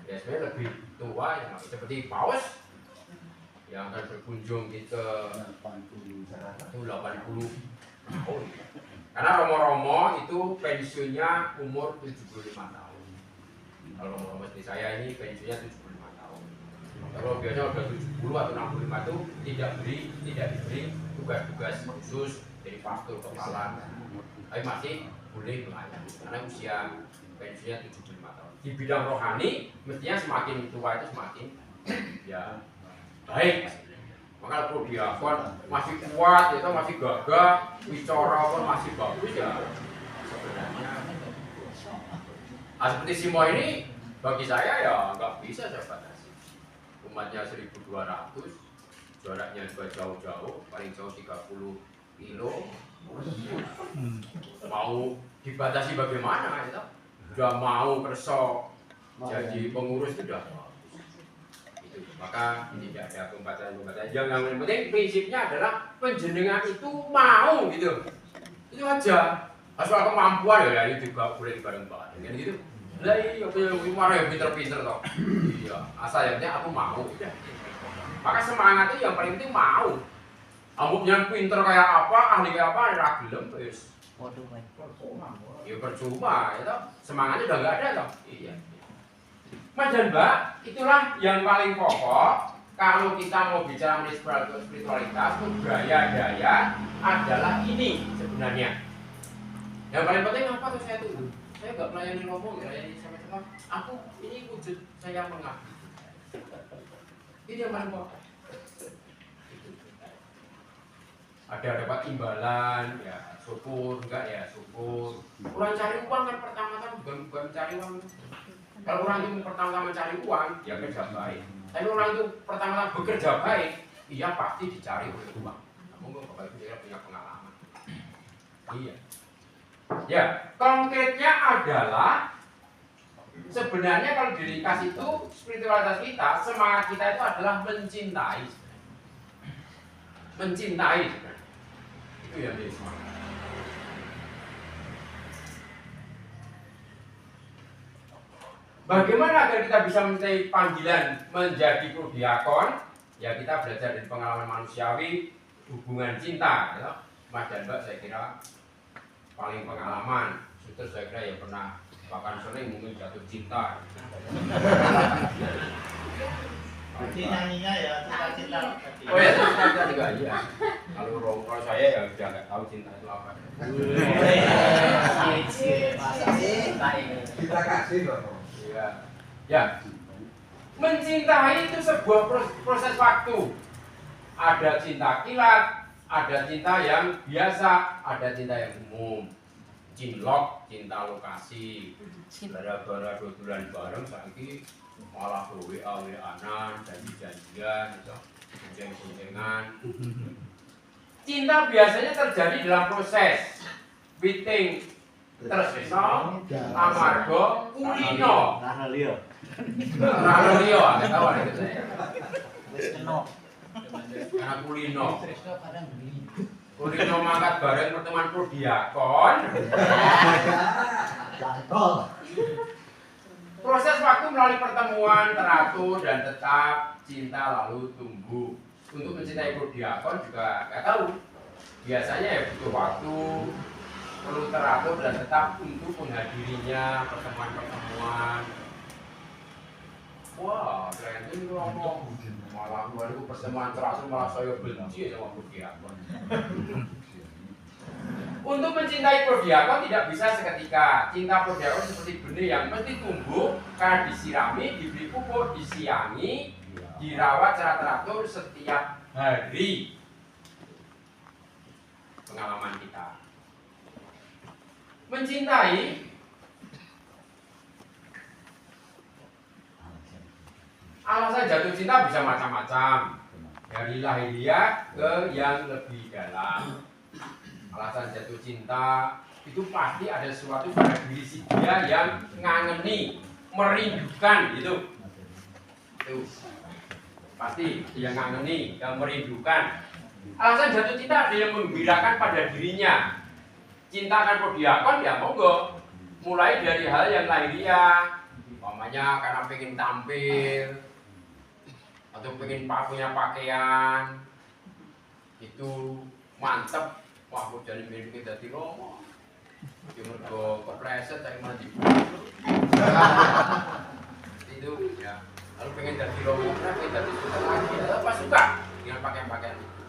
S8: Ya sebenarnya lebih tua ya seperti paus yang akan berkunjung ke 80 tahun. Karena romo-romo itu pensiunnya umur 75 tahun. Kalau romo-romo seperti saya ini pensiunnya 75 tahun. Kalau biasanya udah 70 atau 65 itu tidak diberi tugas-tugas khusus dari pastor kepala. Tapi masih boleh melayani karena usia pensiunnya 75 tahun. Di bidang rohani mestinya semakin tua itu semakin ya baik. Maka prodiakon masih kuat, itu masih gagah, bicara pun masih bagus ya sebenarnya. Nah, seperti Simo ini bagi saya ya nggak bisa saya batasi. Umatnya 1.200, jaraknya juga jauh-jauh, paling jauh 30 kilo. Mau dibatasi bagaimana itu? Sudah mau kerso jadi pengurus itu sudah. Maka tidak ada pembatasan. Yang penting prinsipnya adalah penjenengan itu mau gitu. Itu aja. Asal kemampuan ya ini juga boleh dibareng-bareng kan gitu. Lah iya punya yang pinter-pinter toh. Iya, asal yang aku mau udah. Maka semangat itu yang paling penting mau. Amuknya pinter kayak apa, ahli kayak apa, ora gelem wis. Waduh, ya percuma ya toh. Semangatnya udah enggak ada toh. Iya. Mas dan Mbak, itulah yang paling pokok kalau kita mau bicara mengenai spiritualitas, budaya-daya adalah ini sebenarnya. Yang paling penting apa tuh saya tuh? Saya nggak melayani ngomong, melayani sama-sama. Aku ini wujud saya mengabdi. Ini yang paling pokok. Ada dapat imbalan, ya syukur, enggak ya syukur. Orang cari uang kan pertama-tama bukan cari uang. Kalau orang itu pertama-tama cari uang, ya kerja baik. Tapi orang itu pertama-tama bekerja baik, iya pasti dicari oleh uang. Kamu nggak Bapak Ibu saya punya pengalaman. Iya. Ya, konkretnya adalah sebenarnya kalau dirikas itu spiritualitas kita, semangat kita itu adalah mencintai. Mencintai sebenarnya. Itu yang jadi semangat. Bagaimana agar kita bisa mencintai panggilan menjadi prodiakon? Ya kita belajar dari pengalaman manusiawi, hubungan cinta. Ya. Mas dan Mbak saya kira paling pengalaman. Suster saya kira yang pernah bahkan sering mungkin jatuh cinta.
S3: Jadi nyanyinya ya cinta-cinta.
S8: Oh ya cinta juga iya. Kalau saya ya udah nggak tahu cinta itu apa.
S6: Kita kasih loh.
S8: Ya. Ya. Mencintai itu sebuah proses waktu. Ada cinta kilat, ada cinta yang biasa, ada cinta yang umum. Cinlok, cinta lokasi. Gara-gara dodolan bareng saiki malah WA-WA-an, janji-janjian, bonceng-boncengan. Cinta biasanya terjadi dalam proses meeting tresno, amarga, kulino.
S3: Rahalio.
S8: Rahalio, nggak tahu itu saya. Karena kulino. Kulino mangkat bareng pertemuan prodiakon. Proses waktu melalui pertemuan teratur dan tetap, cinta lalu tumbuh. Untuk mencintai prodiakon juga nggak tahu. Biasanya ya butuh waktu, perlu teratur dan tetap untuk menghadirinya pertemuan-pertemuan. Wah, keren ini ngomong. Malah baru pertemuan teratur malah saya benci sama prodiakon. Untuk mencintai prodiakon tidak bisa seketika. Cinta prodiakon seperti benih yang mesti tumbuh karena disirami, diberi pupuk, disiangi, dirawat secara teratur setiap hari. Pengalaman kita. Mencintai alasan jatuh cinta bisa macam-macam. Dari lahiriah ke yang lebih dalam. Alasan jatuh cinta itu pasti ada sesuatu pada diri si dia yang ngangeni, merindukan gitu. Itu pasti yang ngangeni, yang merindukan. Alasan jatuh cinta ada yang menggembirakan pada dirinya. Cinta akan prodiakon ya monggo. Mulai dari hal yang lahiriah, umpamanya karena pengen tampil atau pengen punya pakaian itu mantep. Wah, aku jadi mirip kita di Romo. Cuma ke kepleset, saya mati. Itu ya. Lalu pengen jadi Romo, pengen jadi suka lagi. Apa suka dengan pakaian-pakaian itu?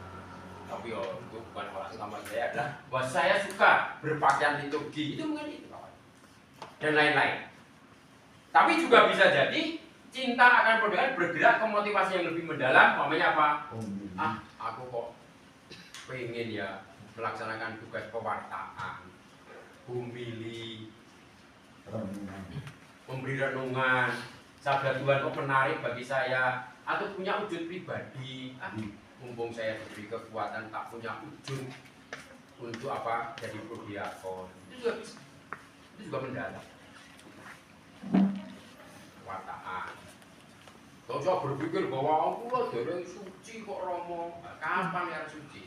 S8: Tapi itu bukan alasan utama saya adalah bahwa saya suka berpakaian liturgi itu mungkin itu kawan. Dan lain-lain. Tapi juga bisa jadi cinta akan prodiakon bergerak ke motivasi yang lebih mendalam. Namanya apa? Aku kok pengen ya melaksanakan tugas pewartaan, humili, memberi renungan, sabda Tuhan kok menarik bagi saya, atau punya wujud pribadi. Mumpung saya diberi kekuatan tak punya wujud untuk apa jadi prodiakon. Itu juga mendalam. Pewartaan. Kalau saya berpikir bahwa aku lah dari suci kok Romo, kapan ya suci?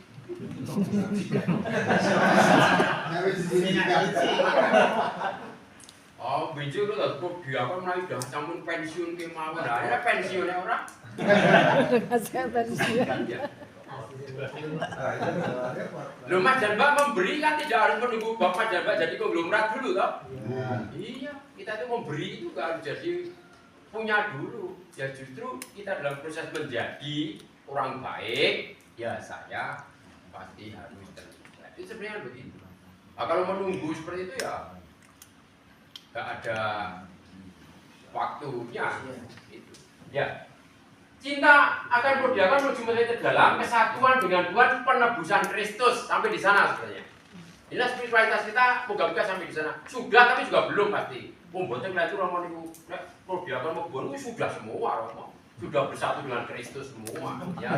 S8: Oh, biji itu lah prodiakon mulai udah campur pensiun ke mawar. Ada pensiunnya orang? Loh, Mas dan Mbak memberi kan tidak harus menunggu Bapak dan Mbak jadi konglomerat dulu toh? Iya, kita itu memberi itu gak harus jadi punya dulu. Ya justru kita dalam proses menjadi orang baik, ya saya pasti harus terlibat. Itu sebenarnya begitu. Nah, kalau menunggu seperti itu ya nggak ada waktunya. Gitu. Ya. Cinta akan prodiakon menuju ke dalam kesatuan dengan Tuhan, penebusan Kristus, sampai di sana sebenarnya. Inilah spiritualitas kita, moga-moga sampai di sana. Sudah, tapi juga belum pasti. Pembuatan kita itu Romo niku, prodiakon Mebon itu sudah semua Romo, sudah bersatu dengan Kristus semua. Ya.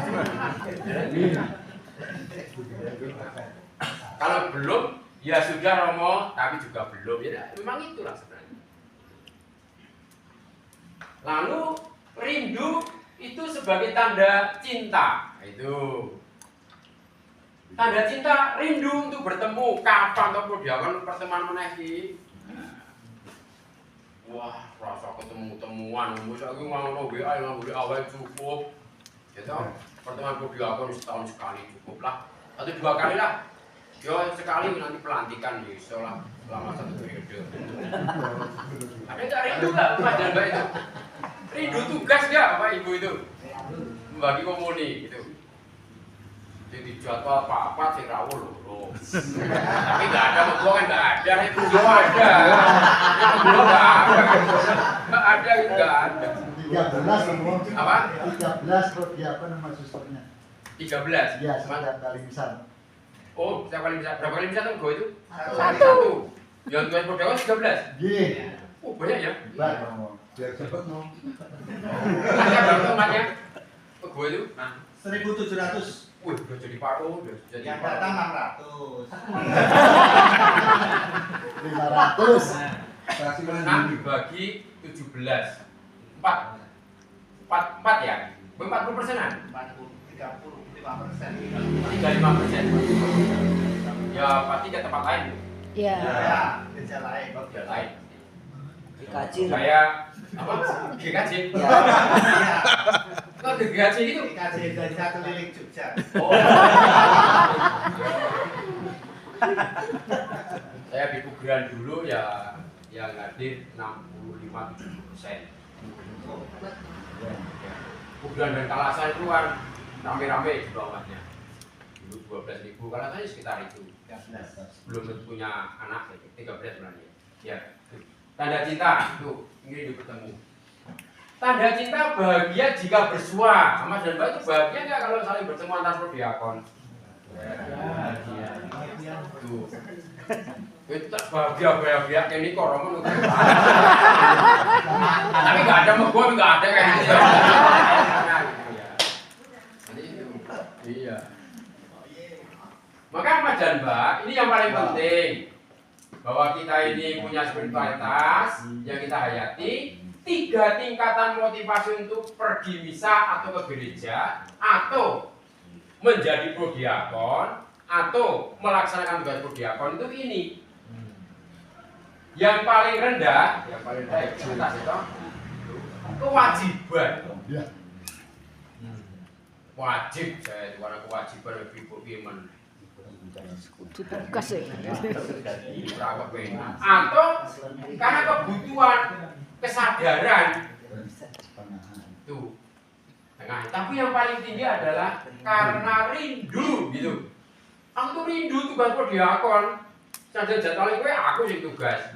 S8: Kalau belum, ya sudah Romo, tapi juga belum. Ya, memang itulah sebenarnya. Lalu rindu itu sebagai tanda cinta. Itu tanda cinta, rindu untuk bertemu. Kapan toh prodiakon pertemuan meneh. Wah, rasa ketemu-temuan, misalnya ngomong WA, ngomong WA awal cukup. Gitu, pertemuan prodiakon setahun sekali cukup lah, atau 2 kali lah. Yo sekali nanti pelantikan bisa lah selama 1 periode. Ada nggak rindu nggak Mas dan Mbak itu? Rindu tugas nggak Bapak Ibu itu? Membagi komuni gitu. Jadi jadwal apa-apa sih rawuh loh. Tapi nggak ada, gua kan nggak ada, itu nggak ada. Gua nggak ada, itu nggak ada.
S6: 13 semua.
S8: Apa?
S6: 13 prodiakon sama susternya.
S8: 13.
S6: Iya, setiap kali misal.
S8: Oh, setiap kali bisa. Berapa kali bisa tuh gua itu?
S7: 1.
S8: Yang tugas prodiakon 13.
S6: Iya.
S8: Oh, banyak ya?
S6: Baik, biar cepet no.
S8: Ada berapa temannya? Gua itu?
S3: 1.700.
S8: Wih, udah jadi paruh, udah jadi
S3: Yang
S8: paruh.
S3: datang 600.
S6: 500.
S8: 6 dibagi 17. 4 ya? 40%-an?
S3: 35%.
S8: 35%. Ya, pasti ke tempat lain.
S7: Iya.
S3: Ya, kerja lain.
S8: Kerja lain.
S9: Dikaji.
S8: Saya apa? GKJ.
S9: Ya.
S8: Kok GKJ itu?
S3: Dikasih jasa keliling Jogja.
S8: Oh. Saya di Pugeran dulu ya, yang hadir 65-70%. Pugeran dan Kalasan itu kan rame-rame di bawahnya. Dulu 12.000, Kalasannya sekitar itu. Belum punya anak, 13 sebenarnya. Ya. Tanda cinta itu ingin bertemu. Tanda cinta bahagia jika bersua. Mas dan Mbak itu bahagia nggak kalau saling bertemu antar prodiakon? Bahagia. Tuh. Itu tak bahagia ini kok Romo. Tapi nggak ada sama gua, nggak ada kayak gitu. Iya. Maka Mas dan Mbak, ini yang paling penting. Bahwa kita ini punya spiritualitas yang kita hayati, 3 tingkatan motivasi untuk pergi misa atau ke gereja, atau menjadi prodiakon, atau melaksanakan tugas prodiakon itu ini. Yang paling rendah ya jelas itu kewajiban. Wajib saya itu karena kewajiban lebih beriman.
S7: Tugas ya.
S8: Atau karena kebutuhan, kesadaran tuh tengah. Tapi yang paling tinggi adalah karena rindu gitu. Aku tuh rindu tugas prodiakon. Saja jadwal gue aku sih tugas.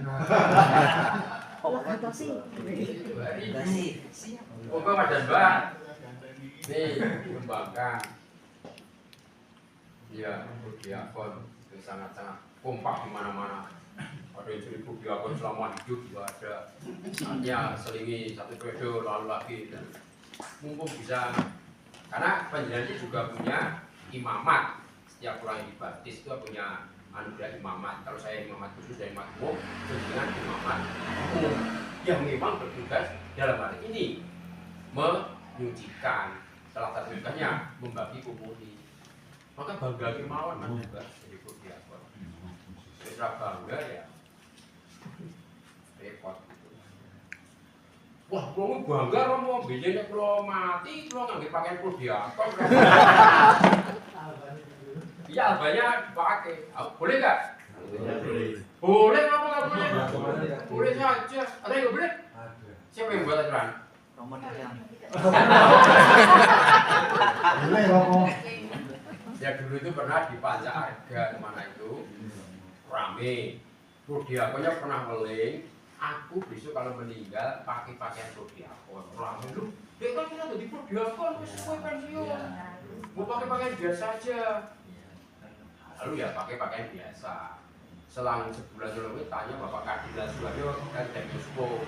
S7: Oh, kata sih.
S8: Rindu. Moga Mas dan Mbak. Nih, kembangkan. Iya, prodiakon itu sangat-sangat kompak di mana-mana. Ada yang jadi prodiakon selama hidup juga ada. Hanya selingi 1 periode lalu lagi. Dan mumpung bisa, karena penjelasan juga punya imamat. Setiap orang yang dibaptis itu punya anugerah imamat. Kalau saya imamat khusus dan imamat umum, dengan imamat umum yang memang bertugas dalam hal ini menyucikan. Salah satu tugasnya membagi komuni. Maka bangga kemauan Mas juga jadi prodiakon. Setelah bangga ya repot gitu. Wah, kamu bangga Romo, biasanya kalau mati kalau nggak dipakai prodiakon. Iya, albanya pakai. Boleh nggak? Boleh, apa nggak boleh? Boleh saja. Ada yang nggak boleh? Siapa yang buat aturan?
S9: Romo yang
S6: Boleh Romo.
S8: Ya dulu itu pernah di Panca Arga kemana itu rame. Prodiakonnya pernah ngeling, aku besok kalau meninggal pakai pakaian prodiakon. Rame lu, dia kan kita jadi prodiakon, sesuai pensiun. Mau pakai pakaian biasa aja. Lalu ya pakai pakaian biasa. Selang sebulan sebelumnya tanya Bapak Kadila Suwaryo kan dari Yusko.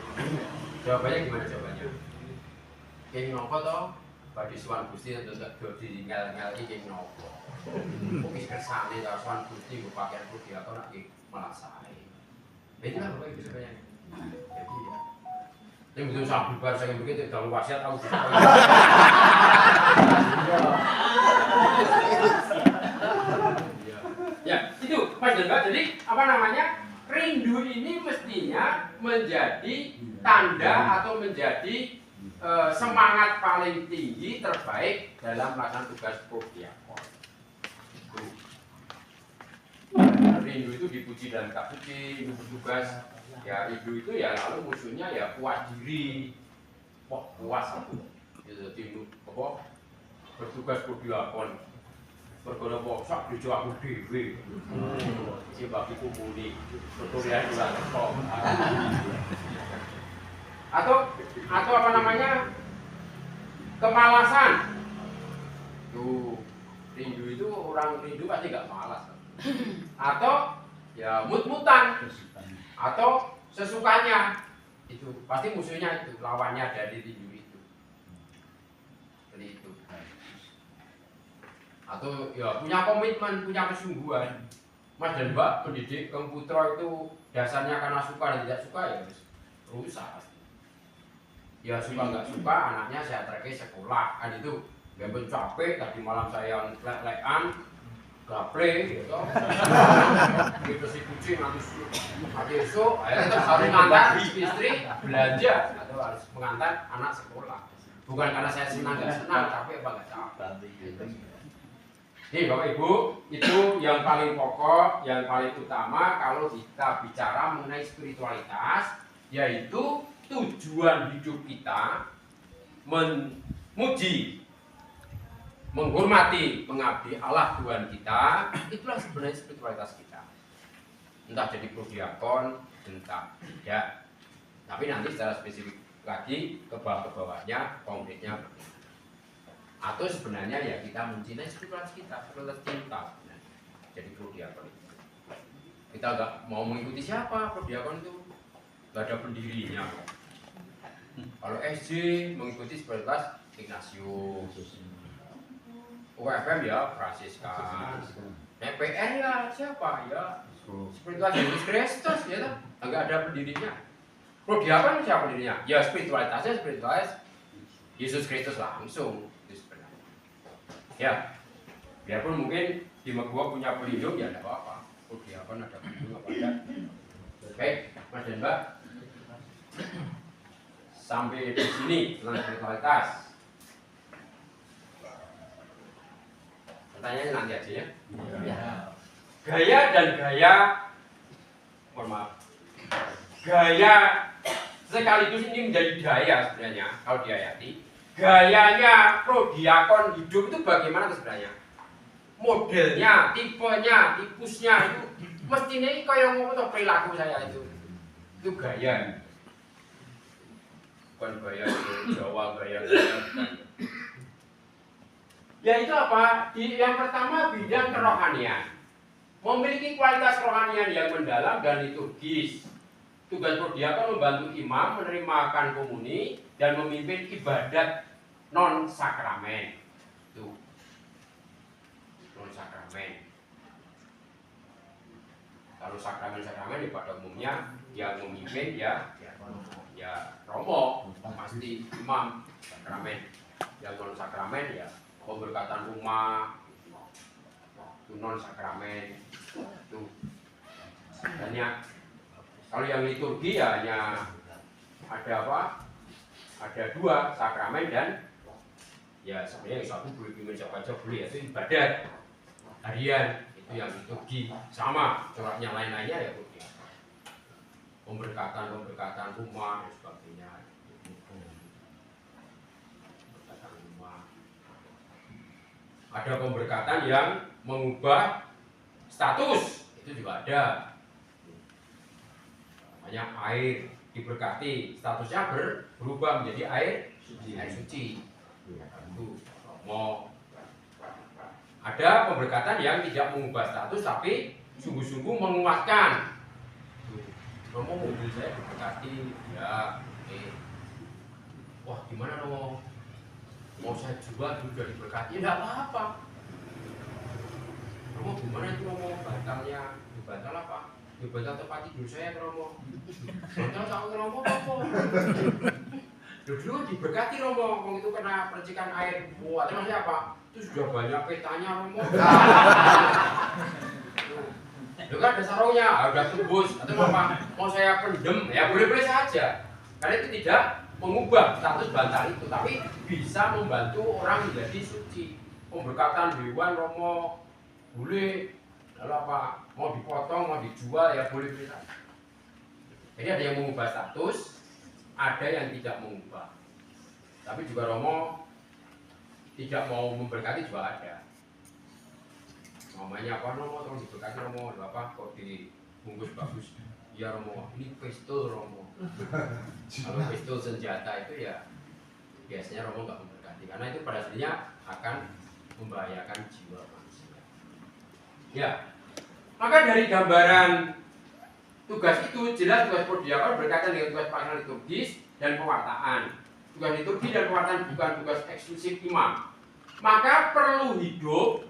S8: Jawabannya gimana jawabannya? Keng nopo toh? Badi Suwan Gusti untuk ditinggal-tinggal iki keng nopo. Kok wis kersane ta Suwan Gusti mbok pakaian prodiakon iki malah sae. Ini kan Bapak Ibu sekalian. Jadi ya. Ini betul sabu bar saya begitu dalam wasiat aku. Ya, itu Mas dan Mbak. Jadi apa namanya? Rindu ini mestinya menjadi tanda atau menjadi semangat paling tinggi terbaik dalam melaksanakan tugas prodiakon. Rindu itu dipuji dan tak puji, bertugas. Ya rindu itu ya lalu musuhnya ya puas diri. Wah puas aku. Jadi apa? Bertugas prodiakon. Berguna bosak di aku dewi. Si bagiku muni. Berkuliah bulan kok. Atau apa namanya? Kemalasan. Tuh, rindu itu orang rindu pasti nggak malas. Atau ya mut-mutan. Atau sesukanya. Itu pasti musuhnya itu, lawannya dari rindu itu. Seperti itu. Atau ya punya komitmen, punya kesungguhan. Mas dan Mbak pendidik Kang Putra itu dasarnya karena suka dan tidak suka ya rusak. Ya suka nggak suka anaknya saya treke sekolah kan itu. Ya pun capek tadi malam saya lek-lekan gaple gitu. Gitu si kucing nanti esok akhirnya harus mengantar istri belanja atau harus mengantar anak sekolah. Bukan karena saya senang nggak senang tapi apa nggak capek. Nih Bapak Ibu, itu yang paling pokok, yang paling utama kalau kita bicara mengenai spiritualitas, yaitu tujuan hidup kita memuji, menghormati, mengabdi Allah Tuhan kita, itulah sebenarnya spiritualitas kita. Entah jadi prodiakon, entah tidak. Tapi nanti secara spesifik lagi ke bawah-bawahnya, konkretnya berbeda. Atau sebenarnya ya kita mencintai spiritualitas kita, spiritualitas cinta. Jadi prodiakon itu kita nggak mau mengikuti siapa, prodiakon itu nggak ada pendirinya. Kalau SJ mengikuti spiritualitas Ignatius, UFM ya Fransiskan, NPR ya siapa ya spiritualitas Yesus Kristus ya, nggak ada pendirinya. Prodiakon siapa pendirinya? Ya spiritualitasnya spiritualitas Yesus Kristus langsung. Ya, biarpun mungkin di Megua punya pelindung ya tidak apa-apa. Prodiakon ada pelindung apa ada. Oke, Mas dan Mbak. Sampai di sini tentang spiritualitas. Pertanyaannya nanti aja ya. Gaya dan gaya, mohon maaf. Gaya sekaligus ini menjadi daya sebenarnya kalau dihayati. Gayanya prodiakon hidup itu bagaimana sebenarnya? Modelnya, tipenya, tipusnya itu mestinya kayak ngomong perilaku saya itu gaya. Bukan gaya Jawa, gaya bukan. Ya itu apa? Yang pertama bidang kerohanian. Memiliki kualitas kerohanian yang mendalam dan liturgis. Tugas prodiakon membantu imam menerimakan komuni dan memimpin ibadat non sakramen. Itu non sakramen. Kalau sakramen pada umumnya yang memimpin ya romo, pasti imam sakramen. Yang non sakramen ya pemberkatan rumah, itu non sakramen. Itu banyak. Kalau yang liturgi ya hanya ada apa? Ada dua, sakramen dan ya sebenarnya satu boleh pimpin siapa aja boleh, itu ibadat harian itu yang liturgi sama coraknya lain-lainnya ya pemberkatan rumah dan sebagainya. Pemberkatan rumah. Ada pemberkatan yang mengubah status itu juga ada. Namanya air diberkati, statusnya berubah menjadi air suci. Itu mau ada pemberkatan yang tidak mengubah status tapi sungguh-sungguh menguatkan. Romo mobil saya diberkati, ya, wah gimana Romo? Mau saya jual juga diberkati, tidak apa-apa. Romo gimana itu Romo? Bantalnya, bantal apa? Di bantal tempat tidur saya Romo. Bantal tak Romo apa? Dulu diberkati Romo, kalau itu kena percikan air. Wah, terus apa? Itu sudah banyak petanya Romo. Itu kan ada sarungnya, udah tembus atau apa? Mau saya pendem, ya boleh-boleh saja. Karena itu tidak mengubah status bantal itu, tapi bisa membantu orang menjadi suci. Pemberkatan hewan Romo boleh, lalu apa? Mau dipotong, mau dijual, ya boleh-boleh saja. Jadi ada yang mengubah status, ada yang tidak mengubah. Tapi juga Romo tidak mau memberkati juga ada. Namanya apa Romo, tolong diberkati Romo, apa kok dibungkus bagus. Ya Romo, ini pistol Romo. Kalau pistol senjata itu ya biasanya Romo nggak memberkati, karena itu pada aslinya akan membahayakan jiwa manusia. Ya, maka dari gambaran tugas itu jelas tugas prodiakon berkaitan dengan tugas pelayanan liturgis dan pewartaan. Tugas liturgi dan pewartaan bukan tugas eksklusif imam. Maka perlu hidup,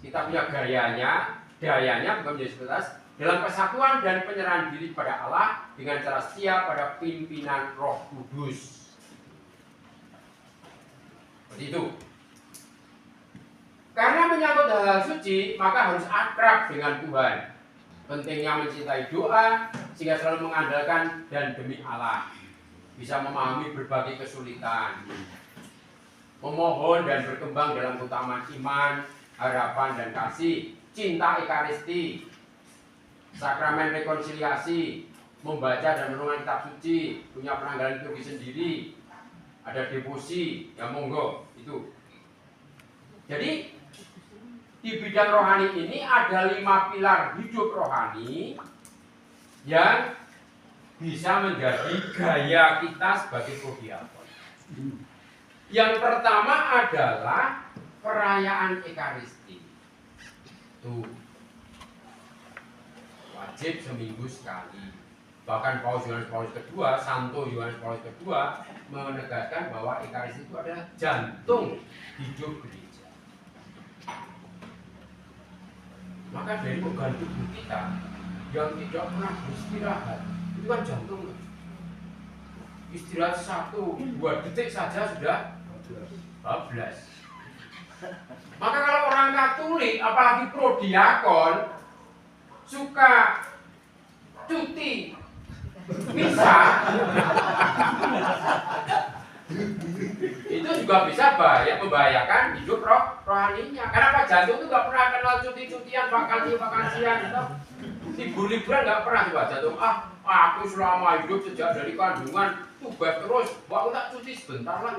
S8: kita punya dayanya bukan menjadi sebatas dalam kesatuan dan penyerahan diri kepada Allah dengan cara setia pada pimpinan Roh Kudus. Seperti itu. Karena menyangkut hal suci, maka harus akrab dengan Tuhan. Pentingnya mencintai doa sehingga selalu mengandalkan dan demi Allah. Bisa memahami berbagai kesulitan, memohon dan berkembang dalam keutamaan iman, harapan dan kasih, cinta ekaristi, sakramen rekonsiliasi, membaca dan merenungkan kitab suci, punya penanggalan liturgi sendiri, ada devosi, ya monggo itu. Jadi di bidang rohani ini ada 5 pilar hidup rohani yang bisa menjadi gaya kita sebagai prodiakon. Yang pertama adalah perayaan ekaristi. Tuh, wajib seminggu sekali. Bahkan Paus Yohanes Paulus II, Santo Yohanes Paulus II menegaskan bahwa ekaristi itu adalah jantung hidup gereja. Maka dari organ tubuh kita yang tidak pernah beristirahat, itu kan jantung. Istirahat 1-2 detik saja sudah bablas. Maka kalau orang Katolik, apalagi prodiakon, suka cuti misa, itu juga bisa membahayakan hidup rohaninya. Karena Pak jantung itu nggak pernah kenal cuti-cutian, vakansian, gitu. Libur-liburan nggak pernah coba jantung. Aku selama hidup sejak dari kandungan tugas terus, aku tak cuti sebentar lah.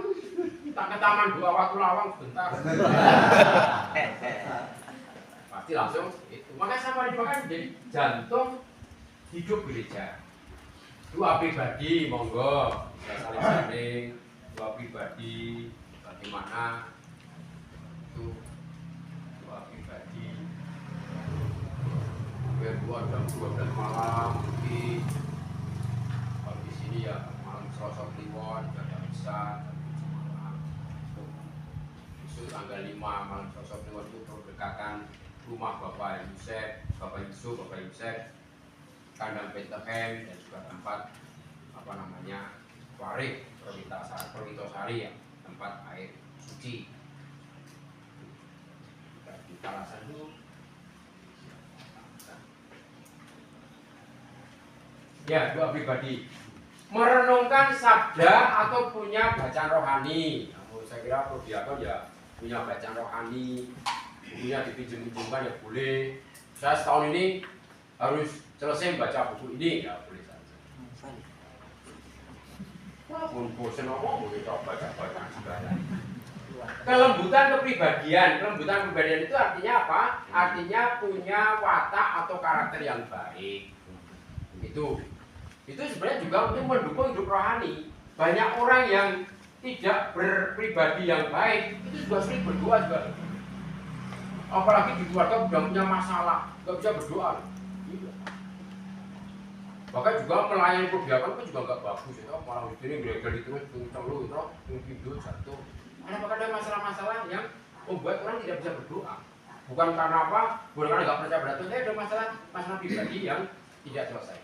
S8: Tak ke taman 2 waktu lawang sebentar. Pasti langsung itu. Makanya sama dimakan jadi jantung hidup gereja. Doa pribadi, monggo bisa saling-saling. Doa pribadi, bagaimana itu doa pribadi. Kedua jam 12 malam, kalau di sini ya malam Selasa Kliwon, ada misa. Besok tanggal 5 malam Selasa Kliwon itu berdekatan rumah Bapak Yusef, Bapak Yusuf, Bapak Yusef, kandang Bethlehem dan juga tempat warik Perwitosari ya, tempat air suci. Di Kalasan itu ya, doa pribadi. Merenungkan sabda atau punya bacaan rohani. Saya kira prodiakon ya punya bacaan rohani, bukunya dipinjam-pinjamkan ya boleh. Saya setahun ini harus selesai baca buku ini, ya boleh saja. Walaupun bosan ngomong, boleh coba baca bacaan segala. Kelembutan kepribadian itu artinya apa? Artinya punya watak atau karakter yang baik. Itu sebenarnya juga untuk mendukung hidup rohani. Banyak orang yang tidak berpribadi yang baik itu juga sering berdoa juga. Apalagi di keluarga sudah punya masalah, nggak bisa berdoa. Bahkan juga melayani perdiakan itu juga nggak bagus, itu malah di sini gede terus terlalu hidup jatuh. Ada masalah-masalah yang membuat orang tidak bisa berdoa. Bukan karena apa? Bukan karena nggak percaya pada Tuhan, tapi ada masalah pribadi yang tidak selesai.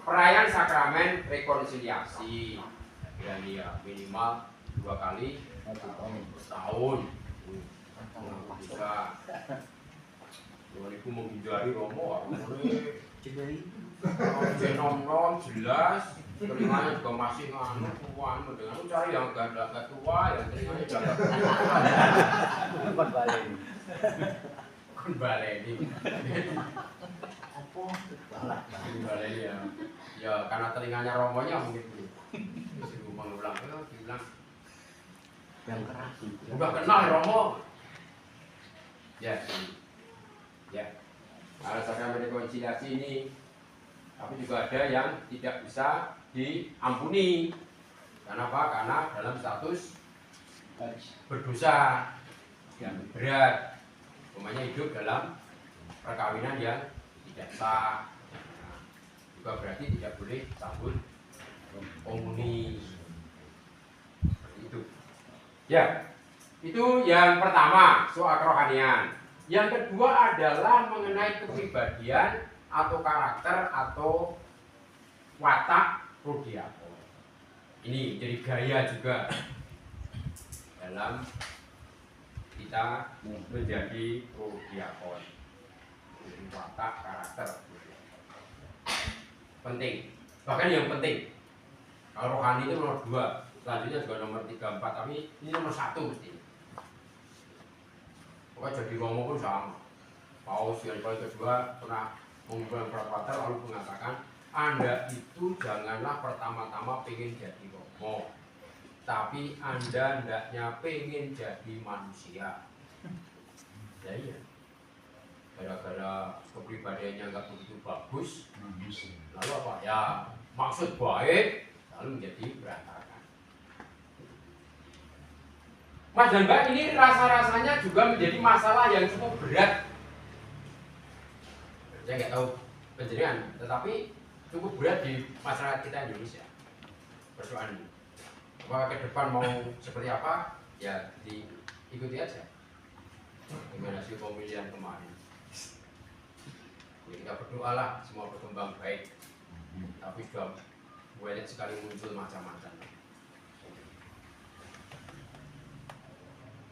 S8: Perayaan sakramen rekonsiliasi, ya minimal 2 kali setahun. Bisa. Ibu menghindari Romo, nom jelas, telinganya juga masih tuan, mendengar cari yang gak tua, yang telinganya jaga Konbaleni. Ya karena telinganya Romonya mungkin disuruh mengulang, bilang yang keras. Udah kenal Romo. Ya. Kalau sakramen rekonsiliasi ini, tapi juga ada yang tidak bisa diampuni. Karena apa? Karena dalam status berdosa yang berat, umpamanya hidup dalam perkawinan yang tidak sah, juga berarti tidak boleh sambut komuni. Itu. Ya, itu yang pertama soal kerohanian. Yang kedua adalah mengenai kepribadian atau karakter atau watak prodiakon. Ini jadi gaya juga dalam kita menjadi prodiakon. Jadi watak, karakter, penting. Bahkan yang penting. Kalau rohani itu nomor 2, selanjutnya juga nomor 3, 4, tapi ini nomor 1 mesti. Pokoknya jadi Romo pun sama. Paus yang paling kedua pernah mengumpulkan prapater lalu mengatakan, Anda itu janganlah pertama-tama pengen jadi Romo, tapi Anda hendaknya pengen jadi manusia. Ya iya. Gara-gara kepribadiannya nggak begitu bagus, lalu apa? Ya maksud baik, lalu menjadi berantakan. Mas dan Mbak, ini rasa-rasanya juga menjadi masalah yang cukup berat. Saya nggak tahu penjelasan, tetapi cukup berat di masyarakat kita Indonesia. Persoalan ini. Apakah ke depan mau seperti apa? Ya diikuti aja. Dengan hasil pemilihan kemarin. Ya, kita berdoalah semua berkembang baik. Tapi sudah banyak sekali muncul macam-macam.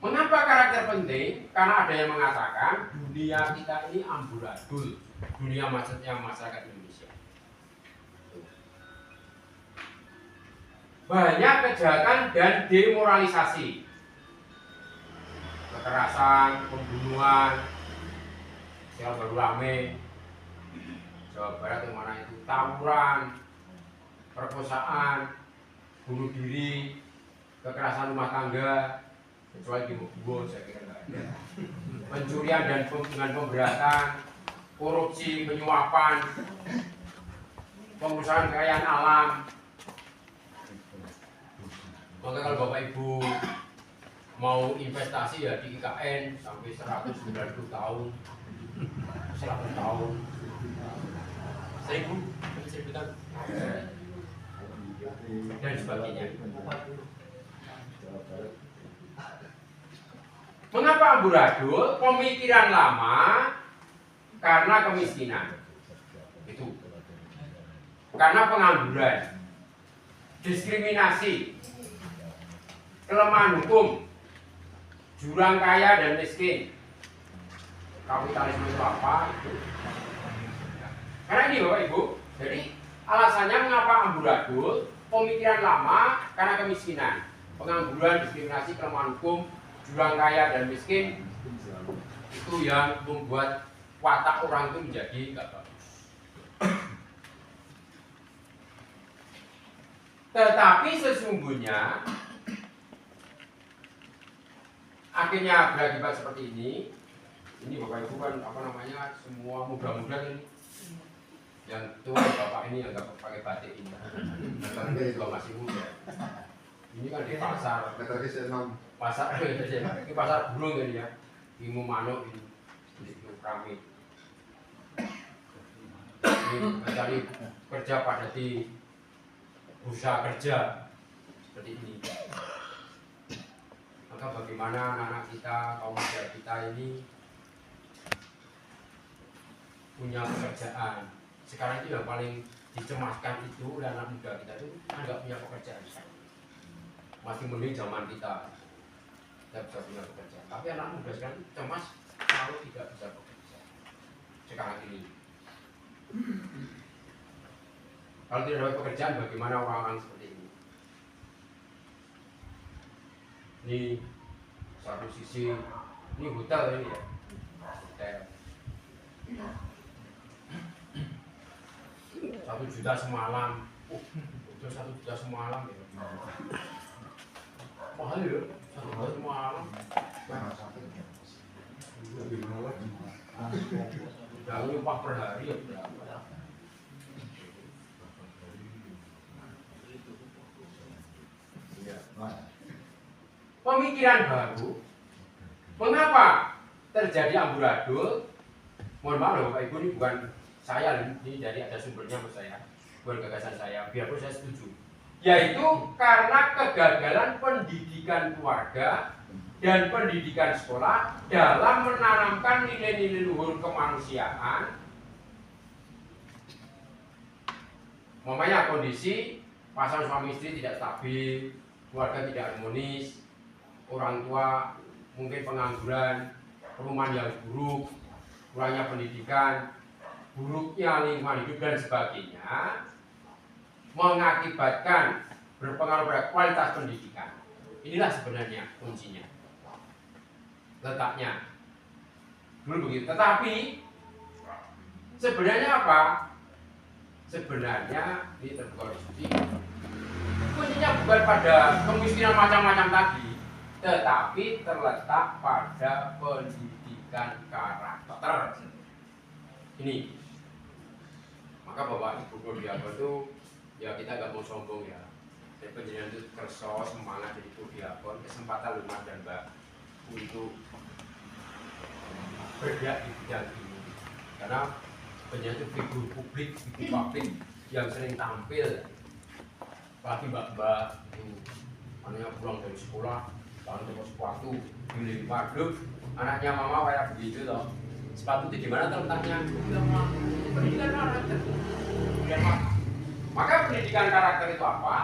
S8: Mengapa karakter penting? Karena ada yang mengatakan dunia kita ini amburadul, dunia maksudnya masyarakat Indonesia. Banyak kejahatan dan demoralisasi, kekerasan, pembunuhan, sekarang baru rame, Jawa Barat yang mana itu, tawuran, perkosaan, bunuh diri, kekerasan rumah tangga. Kecuali di Bogor saya kira nggak ada. Pencurian dan dengan pemberatan, korupsi, penyuapan, pengusahaan kekayaan alam. Maka kalau Bapak Ibu mau investasi ya di IKN sampai 190 tahun, 100 tahun, 1000 tahun, dan sebagainya. Mengapa amburadul? Pemikiran lama karena kemiskinan. Itu. Karena pengangguran. Diskriminasi. Kelemahan hukum. Jurang kaya dan miskin. Kapitalisme itu apa? Itu. Karena ini Bapak Ibu, jadi alasannya mengapa amburadul? Pemikiran lama karena kemiskinan. Pengangguran, diskriminasi, kelemahan hukum, jurang kaya dan miskin, itu yang membuat watak orang itu menjadi nggak bagus. Tetapi sesungguhnya akhirnya berakibat seperti ini Bapak Ibu kan apa namanya semua muda-muda ini yang tua Bapak ini yang nggak pakai batik ini, karena dia juga masih muda. Ini kan di pasar ini pasar burung ini ya, Imu Manuk ini kami. Ini mencari kerja pada di usaha kerja seperti ini. Maka bagaimana anak-anak kita, kaum muda kita ini punya pekerjaan. Sekarang itu yang paling dicemaskan itu oleh anak muda kita itu nggak punya pekerjaan. Masih mending zaman kita bisa punya pekerjaan. Tapi anak muda sekarang cemas kalau tidak bisa bekerja. Sekarang ini. Kalau tidak ada pekerjaan, bagaimana orang-orang seperti ini? Ini satu sisi, ini hotel ini ya, hotel. 1 juta semalam, itu 1 juta semalam ya. Mahal ya, 1 juta semalam. Udah upah per hari ya berapa? Pemikiran baru, mengapa terjadi amburadul? Mohon maaf loh Bapak Ibu, ini bukan saya, ini jadi ada sumbernya menurut saya, bukan gagasan saya, biarpun saya setuju. Yaitu karena kegagalan pendidikan keluarga dan pendidikan sekolah dalam menanamkan nilai-nilai luhur kemanusiaan. Mamanya kondisi pasangan suami istri tidak stabil, keluarga tidak harmonis, orang tua mungkin pengangguran, perumahan yang buruk, kurangnya pendidikan, buruknya lingkungan hidup dan sebagainya, mengakibatkan berpengaruh pada kualitas pendidikan. Inilah sebenarnya kuncinya, letaknya. Dulu begitu. Tetapi sebenarnya apa? Sebenarnya ini terbuka diskusi. Kuncinya bukan pada kemiskinan macam-macam tadi, tetapi terletak pada pendidikan karakter. Ini. Maka Bapak Ibu Prodiakon itu ya kita nggak mau sombong ya. Jadi penjenengan itu kerso semangat jadi Prodiakon, kesempatan Mas dan Mbak untuk bergerak di bidang ini. Karena penjenengan itu figur publik yang sering tampil. Apalagi mbak-mbak itu anaknya pulang dari sekolah, tangan toko sepatu, beli paduk, anaknya mama kayak begitu toh. Sepatu itu gimana terletaknya? Pendidikan karakter. Maka pendidikan karakter itu apa?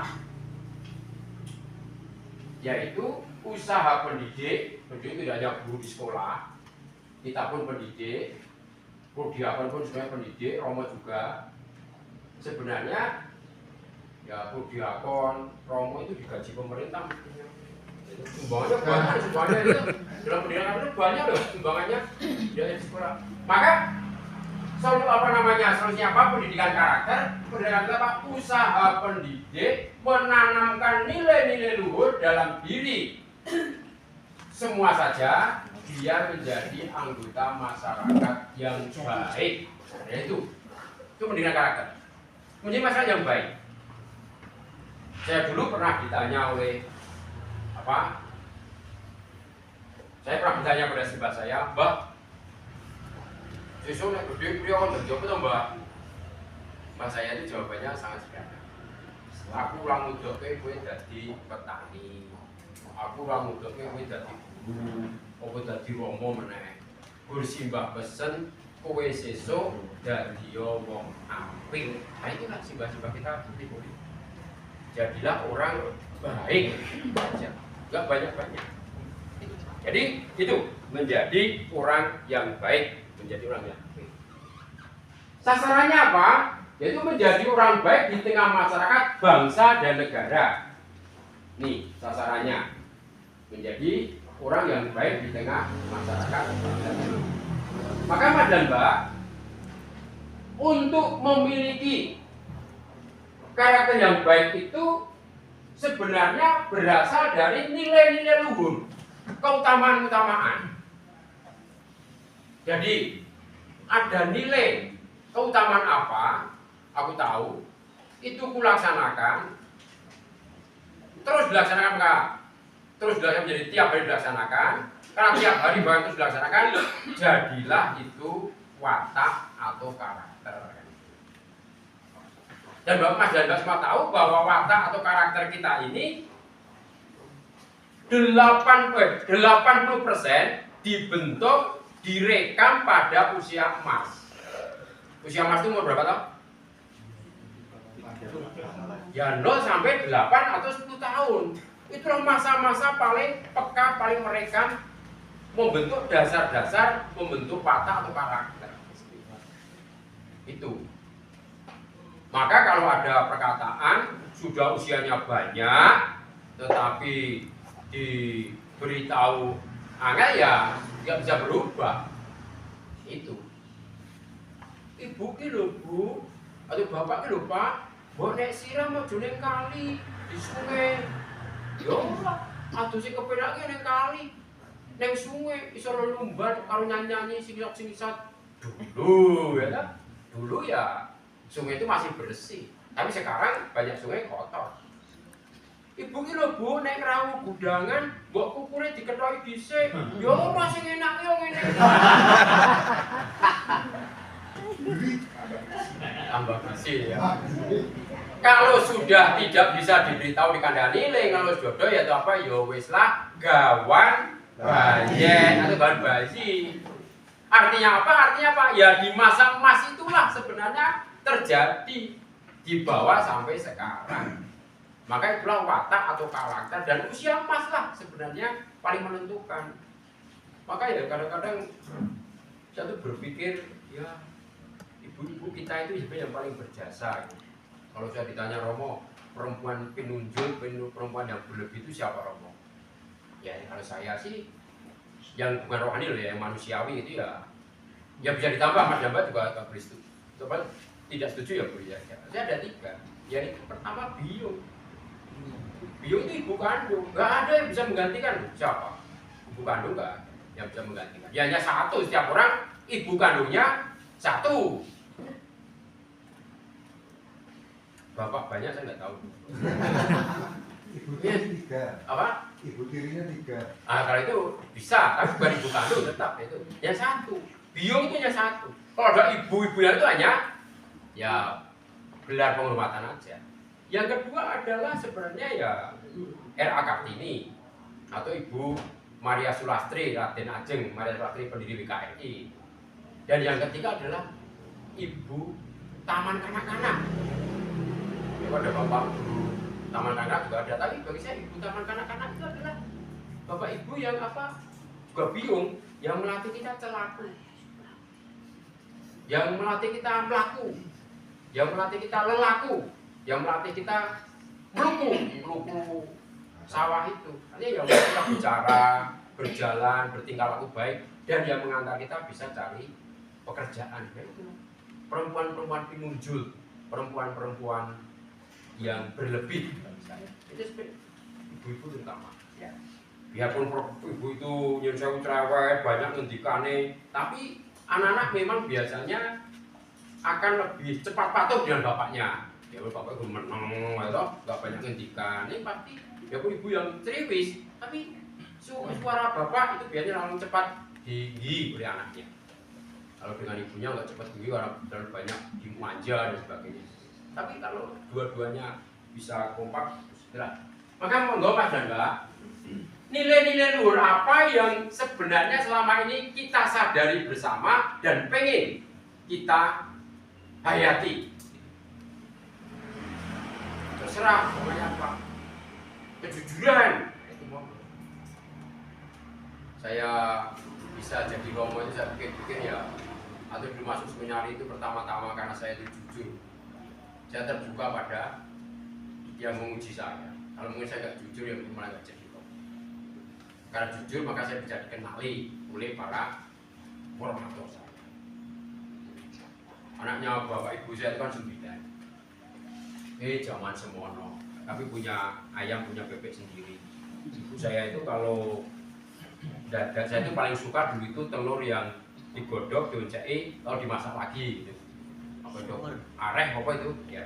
S8: Yaitu usaha pendidik tidak hanya guru di sekolah, kita pun pendidik, Prodiakon pun sebenarnya pendidik, Romo juga. Sebenarnya ya Prodiakon, Romo itu digaji pemerintah. Sumbangannya banyak, sumbangannya itu dalam pendidikan itu banyak loh sumbangannya dari sekolah. Maka solusinya apa? Pendidikan karakter, pendidikan apa? Usaha pendidik menanamkan nilai-nilai luhur dalam diri semua saja biar menjadi anggota masyarakat yang baik. Itu pendidikan karakter. Menjadi masyarakat yang baik. Saya dulu pernah ditanya oleh saya pernah bertanya pada sahabat saya, Mbak, sesuk nek gede priyo kon dadi apa to, Mbak? Mbak saya itu jawabannya sangat sederhana. Aku ora ngudoke kowe dadi petani. Aku ora ngudoke kowe dadi guru, apa dadi romo meneh. Kursi Mbak pesen kowe sesuk dadi wong apik. Nah itulah simbah-simbah kita seperti itu. Jadilah orang baik saja. Enggak banyak-banyak. Jadi itu menjadi orang yang baik, menjadi orang yang baik. Sasarannya apa? Yaitu menjadi orang baik di tengah masyarakat, bangsa dan negara. Nih sasarannya, menjadi orang yang baik di tengah masyarakat, bangsa dan negara. Maka Mas dan Mbak, untuk memiliki karakter yang baik itu sebenarnya berasal dari nilai-nilai luhur. keutamaan-keutamaan. Jadi ada nilai keutamaan apa, aku tahu, itu kulaksanakan, terus dilaksanakan enggak? Terus dilaksanakan menjadi tiap hari dilaksanakan, karena tiap hari bahkan terus dilaksanakan, jadilah itu watak atau karakter. Dan Bapak Mas dan Mbak semua tahu bahwa watak atau karakter kita ini 80% dibentuk, direkam pada usia emas. Usia emas itu umur berapa tahun? Ya 0 sampai 8 atau 10 tahun. Itulah masa-masa paling peka, paling merekam, membentuk dasar-dasar, membentuk watak atau karakter. Itu. Maka kalau ada perkataan sudah usianya banyak, tetapi diberitahu angel ya nggak bisa berubah. Itu. Ibu ki lho Bu, atau bapak ki lho Pak, mbok nek siram aja ning kali, di sungai. Yo ora, aduse kepenak ki ning kali. Ning sungai iso lumban karo nyanyi sing-sing dulu ya kan? Dulu ya sungai itu masih bersih, tapi sekarang banyak sungai kotor. Ibu ki lho Bu, nek rawuh gudangan, mbok kukure diketoki dhisik. Yo ora sing enak yo ngene. Tambah bersih ya. Kalau sudah tidak bisa diberitahu dikandani, kalau jodoh ya apa ya wis lah gawan bayen atau gawan bayi. Artinya apa? Artinya apa? Ya di masa emas itulah sebenarnya terjadi di bawah sampai sekarang. Maka itulah watak atau karakter dan usia emas lah sebenarnya paling menentukan. Maka ya kadang-kadang saya tuh berpikir ya ibu-ibu kita itu sebenarnya yang paling berjasa. Kalau saya ditanya Romo, perempuan penunjuk, perempuan yang berlebih itu siapa Romo? Ya kalau saya sih yang bukan rohani loh ya, yang manusiawi itu ya bisa ditambah. Mas Jambat juga agak bersetuju. Coba tidak setuju ya Bu ya. Saya ada 3. Yang pertama biung. Biung itu ibu kandung. Nggak ada yang bisa menggantikan. Siapa? Ibu kandung nggak ada yang bisa menggantikan. Ya hanya satu, setiap orang ibu kandungnya satu. Bapak banyak saya nggak tahu.
S6: Ibu tirinya 3.
S8: Apa?
S6: Ibu tirinya 3.
S8: Kalau itu bisa, tapi bukan ibu kandung tetap itu. Yang satu. Biung itu hanya satu. Kalau ada ibu-ibu yang itu hanya ya gelar penghormatan aja. Yang kedua adalah sebenarnya ya R.A. Kartini atau Ibu Maria Sulastri, Raden Ajeng Maria Sulastri pendiri WKRI. Dan yang ketiga adalah Ibu Taman Kanak-kanak. Ya, ada Bapak Guru Taman Kanak juga ada, tapi bagi saya Ibu Taman Kanak-kanak itu adalah Bapak Ibu yang apa? Juga biung, yang melatih kita celaku, yang melatih kita melaku, yang melatih kita lelaku, yang melatih kita meluku sawah itu. Artinya yang melatih kita bicara, berjalan, bertingkah laku baik, dan yang mengantar kita bisa cari pekerjaan. Itu perempuan-perempuan pinunjul, perempuan-perempuan yang berlebih. Itu ibu-ibu terutama. Ya. Biarpun ibu itu nyuruh saya cerewet, banyak ngendikane, tapi anak-anak memang biasanya akan lebih cepat patuh dengan bapaknya. Ya bapak itu meneng, nggak banyak ngendikan. Ini pasti ya ibu yang ceriwis, tapi suara bapak itu biasanya langsung cepat tinggi oleh anaknya. Kalau dengan ibunya nggak cepat tinggi karena terlalu banyak dimanja dan sebagainya. Tapi kalau dua-duanya bisa kompak, setelah maka monggo Mas dan Mbak, nilai-nilai luhur apa yang sebenarnya selama ini kita sadari bersama dan pengen kita hayati. Terserah pokoknya apa. Kejujuran. Saya bisa jadi Romo itu saya pikir-pikir ya, atau dulu masuk seminari itu pertama-tama karena saya itu jujur. Saya terbuka pada yang menguji saya. Kalau mungkin saya nggak jujur, ya malah nggak jadi Romo. Karena jujur maka saya bisa dikenali oleh para formator saya. Anaknya bapak ibu saya itu kan 9. Zaman semono, tapi punya ayam, punya bebek sendiri. Ibu saya itu kalau dada saya itu paling suka dulu itu telur yang digodok, dionceki, lalu dimasak lagi gitu. Apa itu? Areh apa itu? Ya.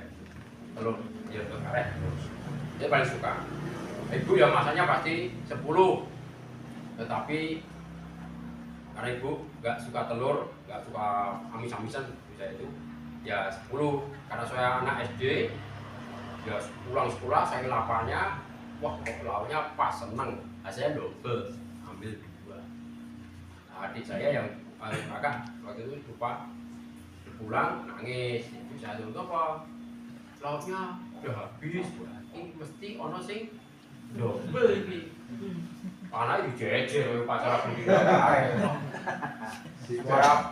S8: Telur ya telur areh. Saya paling suka. Ibu yang masaknya pasti 10. Tetapi karena ibu nggak suka telur, nggak suka amis-amisan saya itu ya 10. Karena saya anak SD, ya pulang sekolah saya laparnya, wah kok lauknya pas seneng. Saya double ambil 2. Nah, adik saya yang paling kakak waktu itu lupa pulang nangis. Ibu saya tuh apa? Lauknya udah habis, berarti mesti ono sing double ini. Anak itu jejer pacar aku di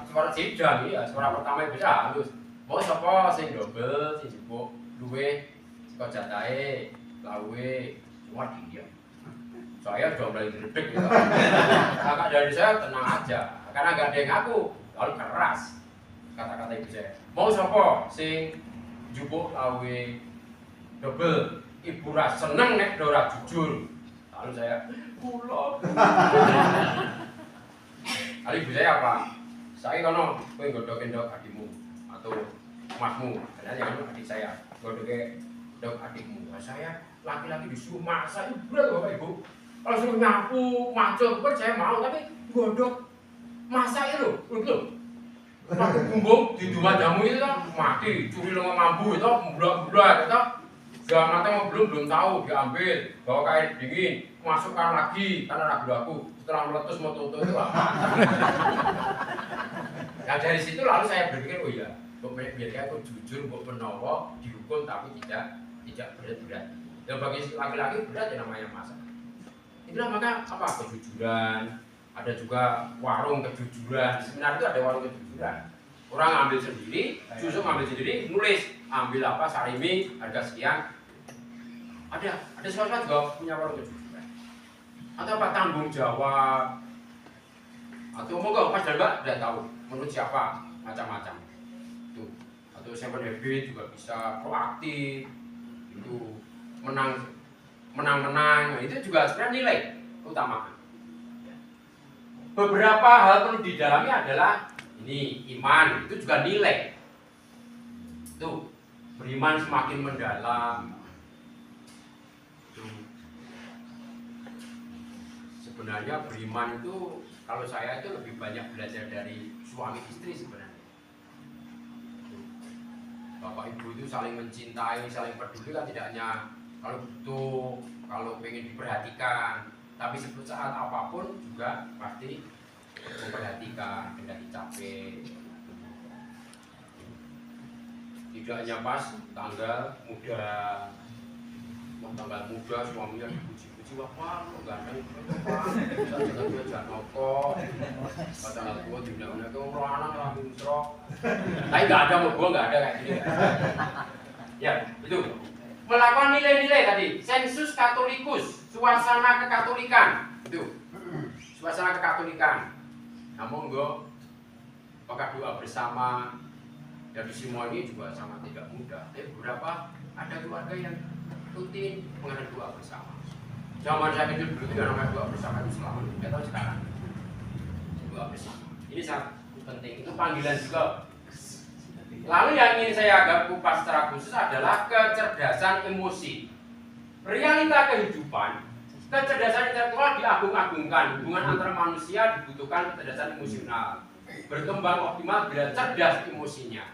S8: suara sidang ya, suara pertama itu halus. Mau sapa sing double, sing jupuk luwe saka jatahe, lawe, semua dia. Saya udah mulai gredeg gitu. Kakak dari saya tenang aja, karena gak ada yang ngaku, lalu keras kata-kata ibu saya. Mau sapa sing jupuk lawe double, ibu ras seneng nek ora jujur. Lalu saya pulau. Lalu ibu saya apa? Saya kono kowe nggodhokin ndok adikmu atau masmu, karena yang adik saya nggodhoke ndok adikmu. Nah, saya laki-laki disuruh masak itu berat Bapak Ibu. Kalau suruh nyapu, macul, saya mau, tapi godok masak itu loh. Pakai bumbung di dua jamu itu mati, curi lengan mambu itu bulat-bulat itu. Sudah matang belum tahu, diambil, bawa ke air dingin, masukkan lagi karena ragu aku. Setelah meletus mau tutup itu apa? Nah dari situ lalu saya berpikir, oh iya, biar aku jujur, buat penowo, dihukum tapi tidak berat-berat. Dan bagi laki-laki berat ya namanya masak. Itulah maka apa kejujuran, ada juga warung kejujuran. Sebenarnya itu ada warung kejujuran. Orang ambil sendiri, susu ambil sendiri, nulis ambil apa sarimi harga sekian. Ada sekolah juga punya warung kejujuran. Atau apa tanggung jawab. Atau moga pas dan mbak tidak tahu menurut siapa macam-macam. Tuh. Atau seven habit juga bisa proaktif. Itu menang, nah, itu juga sebenarnya nilai utama. Beberapa hal perlu didalami adalah ini iman, itu juga nilai. Tuh, beriman semakin mendalam. Tuh. Sebenarnya beriman itu kalau saya itu lebih banyak belajar dari suami istri sebenarnya. Tuh. Bapak ibu itu saling mencintai, saling peduli kan tidak hanya kalau butuh, kalau pengen diperhatikan, tapi saat apapun juga pasti memperhatikan, tidak capek. Tidak hanya pas tanggal muda suaminya dipuji-puji, wah lo ganteng, jangan dia jangan nokok, kata gue tidak ke orang anak lagi musro, tapi nggak ada mau gue nggak ada kayak gini. Ya itu. Melakukan nilai-nilai tadi, sensus Katolikus, suasana kekatolikan, itu, suasana kekatolikan. Namun gue, apakah doa bersama dari semua ini juga sangat tidak mudah. Tapi beberapa ada keluarga yang rutin mengadakan doa bersama. Zaman saya kecil dulu itu namanya doa bersama itu selama ini, tidak tahu sekarang. Doa bersama, ini sangat penting. Itu panggilan juga. Lalu yang ingin saya agak kupas secara khusus adalah kecerdasan emosi. Realita kehidupan, kecerdasan intelektual diagung-agungkan. Hubungan antara manusia dibutuhkan kecerdasan emosional. Berkembang optimal bila cerdas emosinya.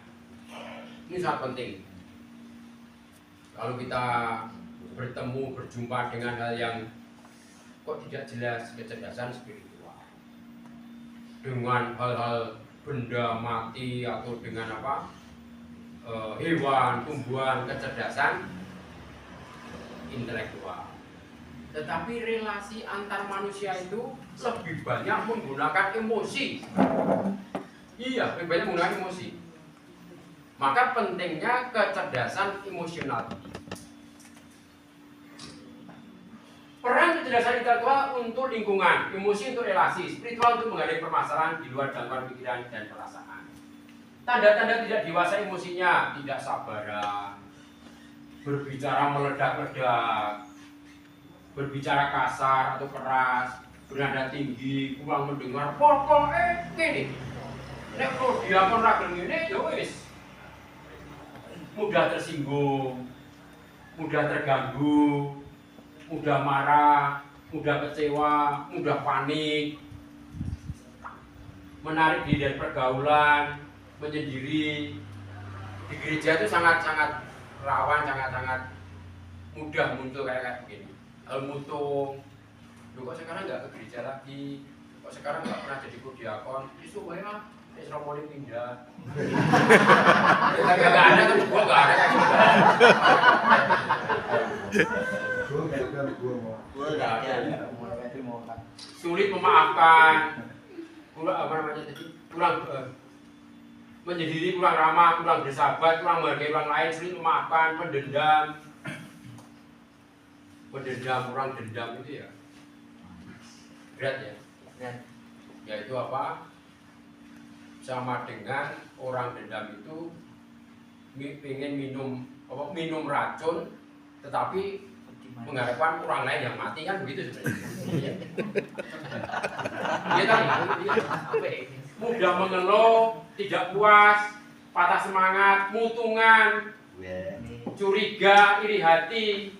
S8: Ini sangat penting. Kalau kita bertemu, berjumpa dengan hal yang kok tidak jelas, kecerdasan spiritual. Dengan hal-hal benda mati atau dengan apa hewan, tumbuhan, kecerdasan intelektual. Tetapi relasi antar manusia itu lebih banyak menggunakan emosi. Iya, lebih banyak menggunakan emosi. Maka pentingnya kecerdasan emosional. Peran kecerdasan intelektual untuk lingkungan, emosi untuk relasi, spiritual untuk menghadapi permasalahan di luar jangkauan pikiran dan perasaan. Tanda-tanda tidak dewasa emosinya, tidak sabaran, berbicara meledak-ledak, berbicara kasar atau keras, bernada tinggi, kurang mendengar, pokoknya gini. Nek kalau dia kon ra ngene ya wis. Mudah tersinggung, mudah terganggu, mudah marah, mudah kecewa, mudah panik, menarik diri dari pergaulan, menyendiri. Di gereja itu sangat-sangat rawan, sangat-sangat mudah muncul kayak begini. Mutung, lu kok sekarang nggak ke gereja lagi, kok sekarang nggak pernah jadi diakon, isu gue mah Isropolin pindah. Tapi nggak ada kan, gua nggak ada kan. Gua nggak ada. Sulit memaafkan, kurang apa namanya tadi, kurang menyendiri, kurang ramah, kurang bersahabat, kurang menghargai orang lain, sulit memaafkan, pendendam, orang dendam itu ya berat ya. Yaitu apa? Sama dengan orang dendam itu ingin minum racun, tetapi mengharapkan orang lain yang mati, kan begitu sebenarnya. Iya kan? Mudah mengeluh, tidak puas, patah semangat, mutungan, curiga, iri hati.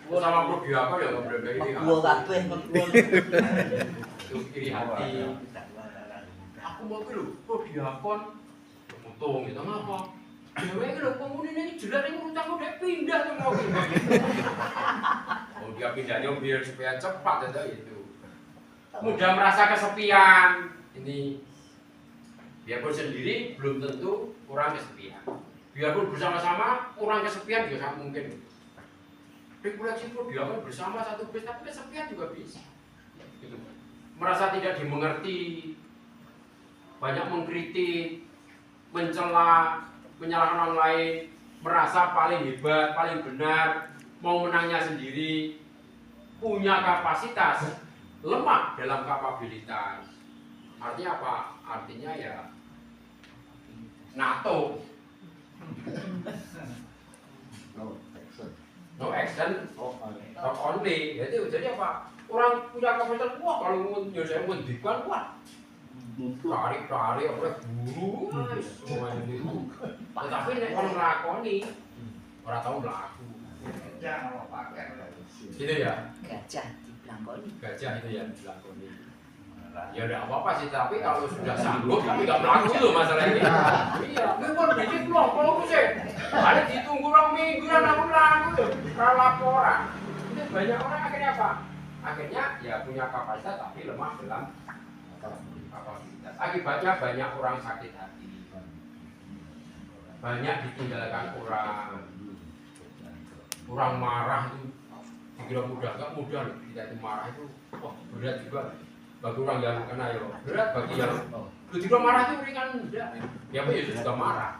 S8: Sama Prof apa ya nggak berbeda iri hati. Iri hati. Aku mau ke lu, kok diakon mutung gitu ngapa? Dewe ke lu, penghuni ini jelas ini utang udah pindah tuh mau gitu. Oh dia pindahnya biar supaya cepat aja itu. Mudah merasa kesepian, ini biarpun sendiri belum tentu kurang kesepian. Biarpun bersama-sama kurang kesepian juga sangat mungkin. Regulasi diakon bersama satu bus, tapi kesepian juga bisa. Gitu. Merasa tidak dimengerti, banyak mengkritik, mencela, menyalahkan orang lain, merasa paling hebat, paling benar, mau menangnya sendiri, punya kapasitas, lemah dalam kapabilitas. Artinya apa? Artinya ya NATO. No action, not only. Jadi apa? Orang punya kapasitas, wah kalau saya mendikan, wah tarik apa buru semua itu. Tetapi nek kon nglakoni ora tau mlaku. Gitu ya.
S9: Gajah dilakoni.
S8: Gajah itu ya dilakoni. Ya udah apa-apa sih, tapi kalau sudah sanggup tapi enggak mlaku itu masalah ini. Iya, gue kon dikit loh kalau sih. Ada ditunggu orang minggu dan aku mlaku tuh. Ora laporan. Itu banyak orang akhirnya apa? Akhirnya ya punya kapasitas tapi lemah dalam kapasitas. Akibatnya banyak orang sakit hati, banyak ditinggalkan orang marah itu dikira mudah, nggak mudah loh. Kita itu marah itu berat juga bagi orang yang kena ya, berat bagi yang dikira marah itu ringan mudah. Ya apa itu juga marah.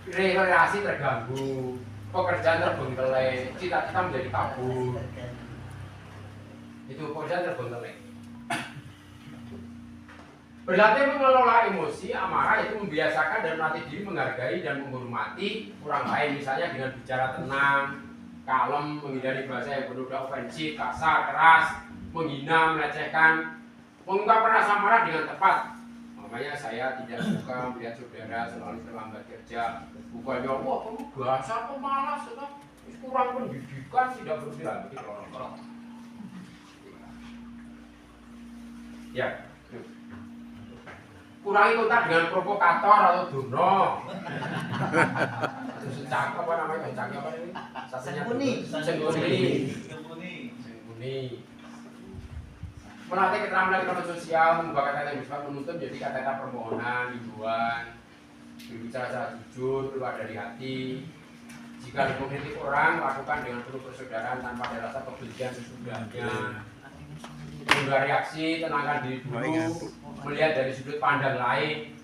S8: Relasi terganggu, pekerjaan terbengkelai, cita-cita menjadi kabur. Itu pekerjaan terbengkelai. Berlatih mengelola emosi, amarah itu membiasakan dan melatih diri menghargai dan menghormati orang lain, misalnya dengan bicara tenang, kalem, menghindari bahasa yang penuh ofensif, kasar, keras, menghina, melecehkan, mengungkapkan rasa marah dengan tepat. Makanya saya tidak suka melihat saudara selalu terlambat kerja. Bukannya, wah kamu dasar pemalas, kurang pendidikan, tidak berpikir begitu orang-orang. Ya. Kurangi kontak dengan provokator atau dono. Secak apa namanya? Secak apa ini? Sembunyi. Melatih keterampilan ekonomi sosial, membuat kata-kata yang bersifat menuntut menjadi kata-kata permohonan, himbauan, berbicara secara jujur, keluar dari hati. Jika mengkritik orang, lakukan dengan penuh persaudaraan tanpa ada rasa kebencian sesudahnya. Menunda reaksi, tenangkan diri dulu, melihat dari sudut pandang lain.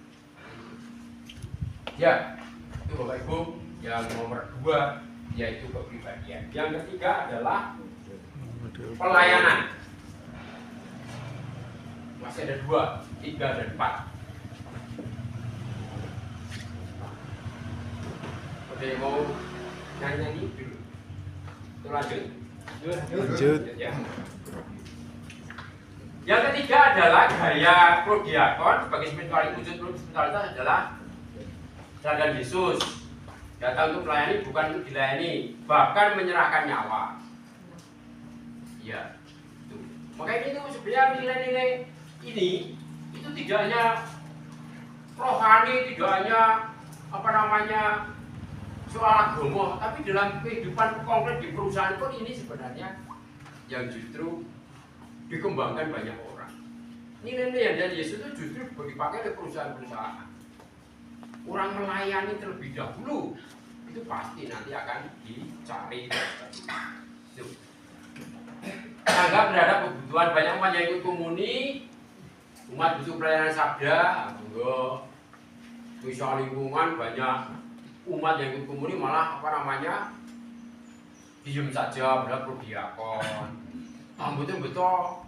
S8: Ya, itu Bapak Ibu. Yang nomor 2 yaitu kepribadian. Yang ketiga adalah pelayanan. Masih ada 2, 3 dan 4. Oke, mau nyanyi dulu. Itu lanjut. Lanjut. Ya. Yang ketiga adalah gaya prodiakon sebagai wujud spiritualitas adalah teladan Yesus. Datang untuk melayani bukan untuk dilayani, bahkan menyerahkan nyawa. Ya, itu. Makanya itu sebenarnya nilai-nilai ini itu tidak hanya rohani, tidak hanya soal agama, tapi dalam kehidupan konkret di perusahaan pun ini sebenarnya yang justru dikembangkan banyak orang. Nilai-nilai yang dari Yesus itu justru dipakai oleh perusahaan-perusahaan. Orang melayani terlebih dahulu itu pasti nanti akan dicari. Tanggap terhadap kebutuhan banyak umat yang ikut komuni, umat butuh pelayanan sabda, bisa lingkungan banyak umat yang ikut komuni malah diem saja, berarti prodiakon. Betul-betul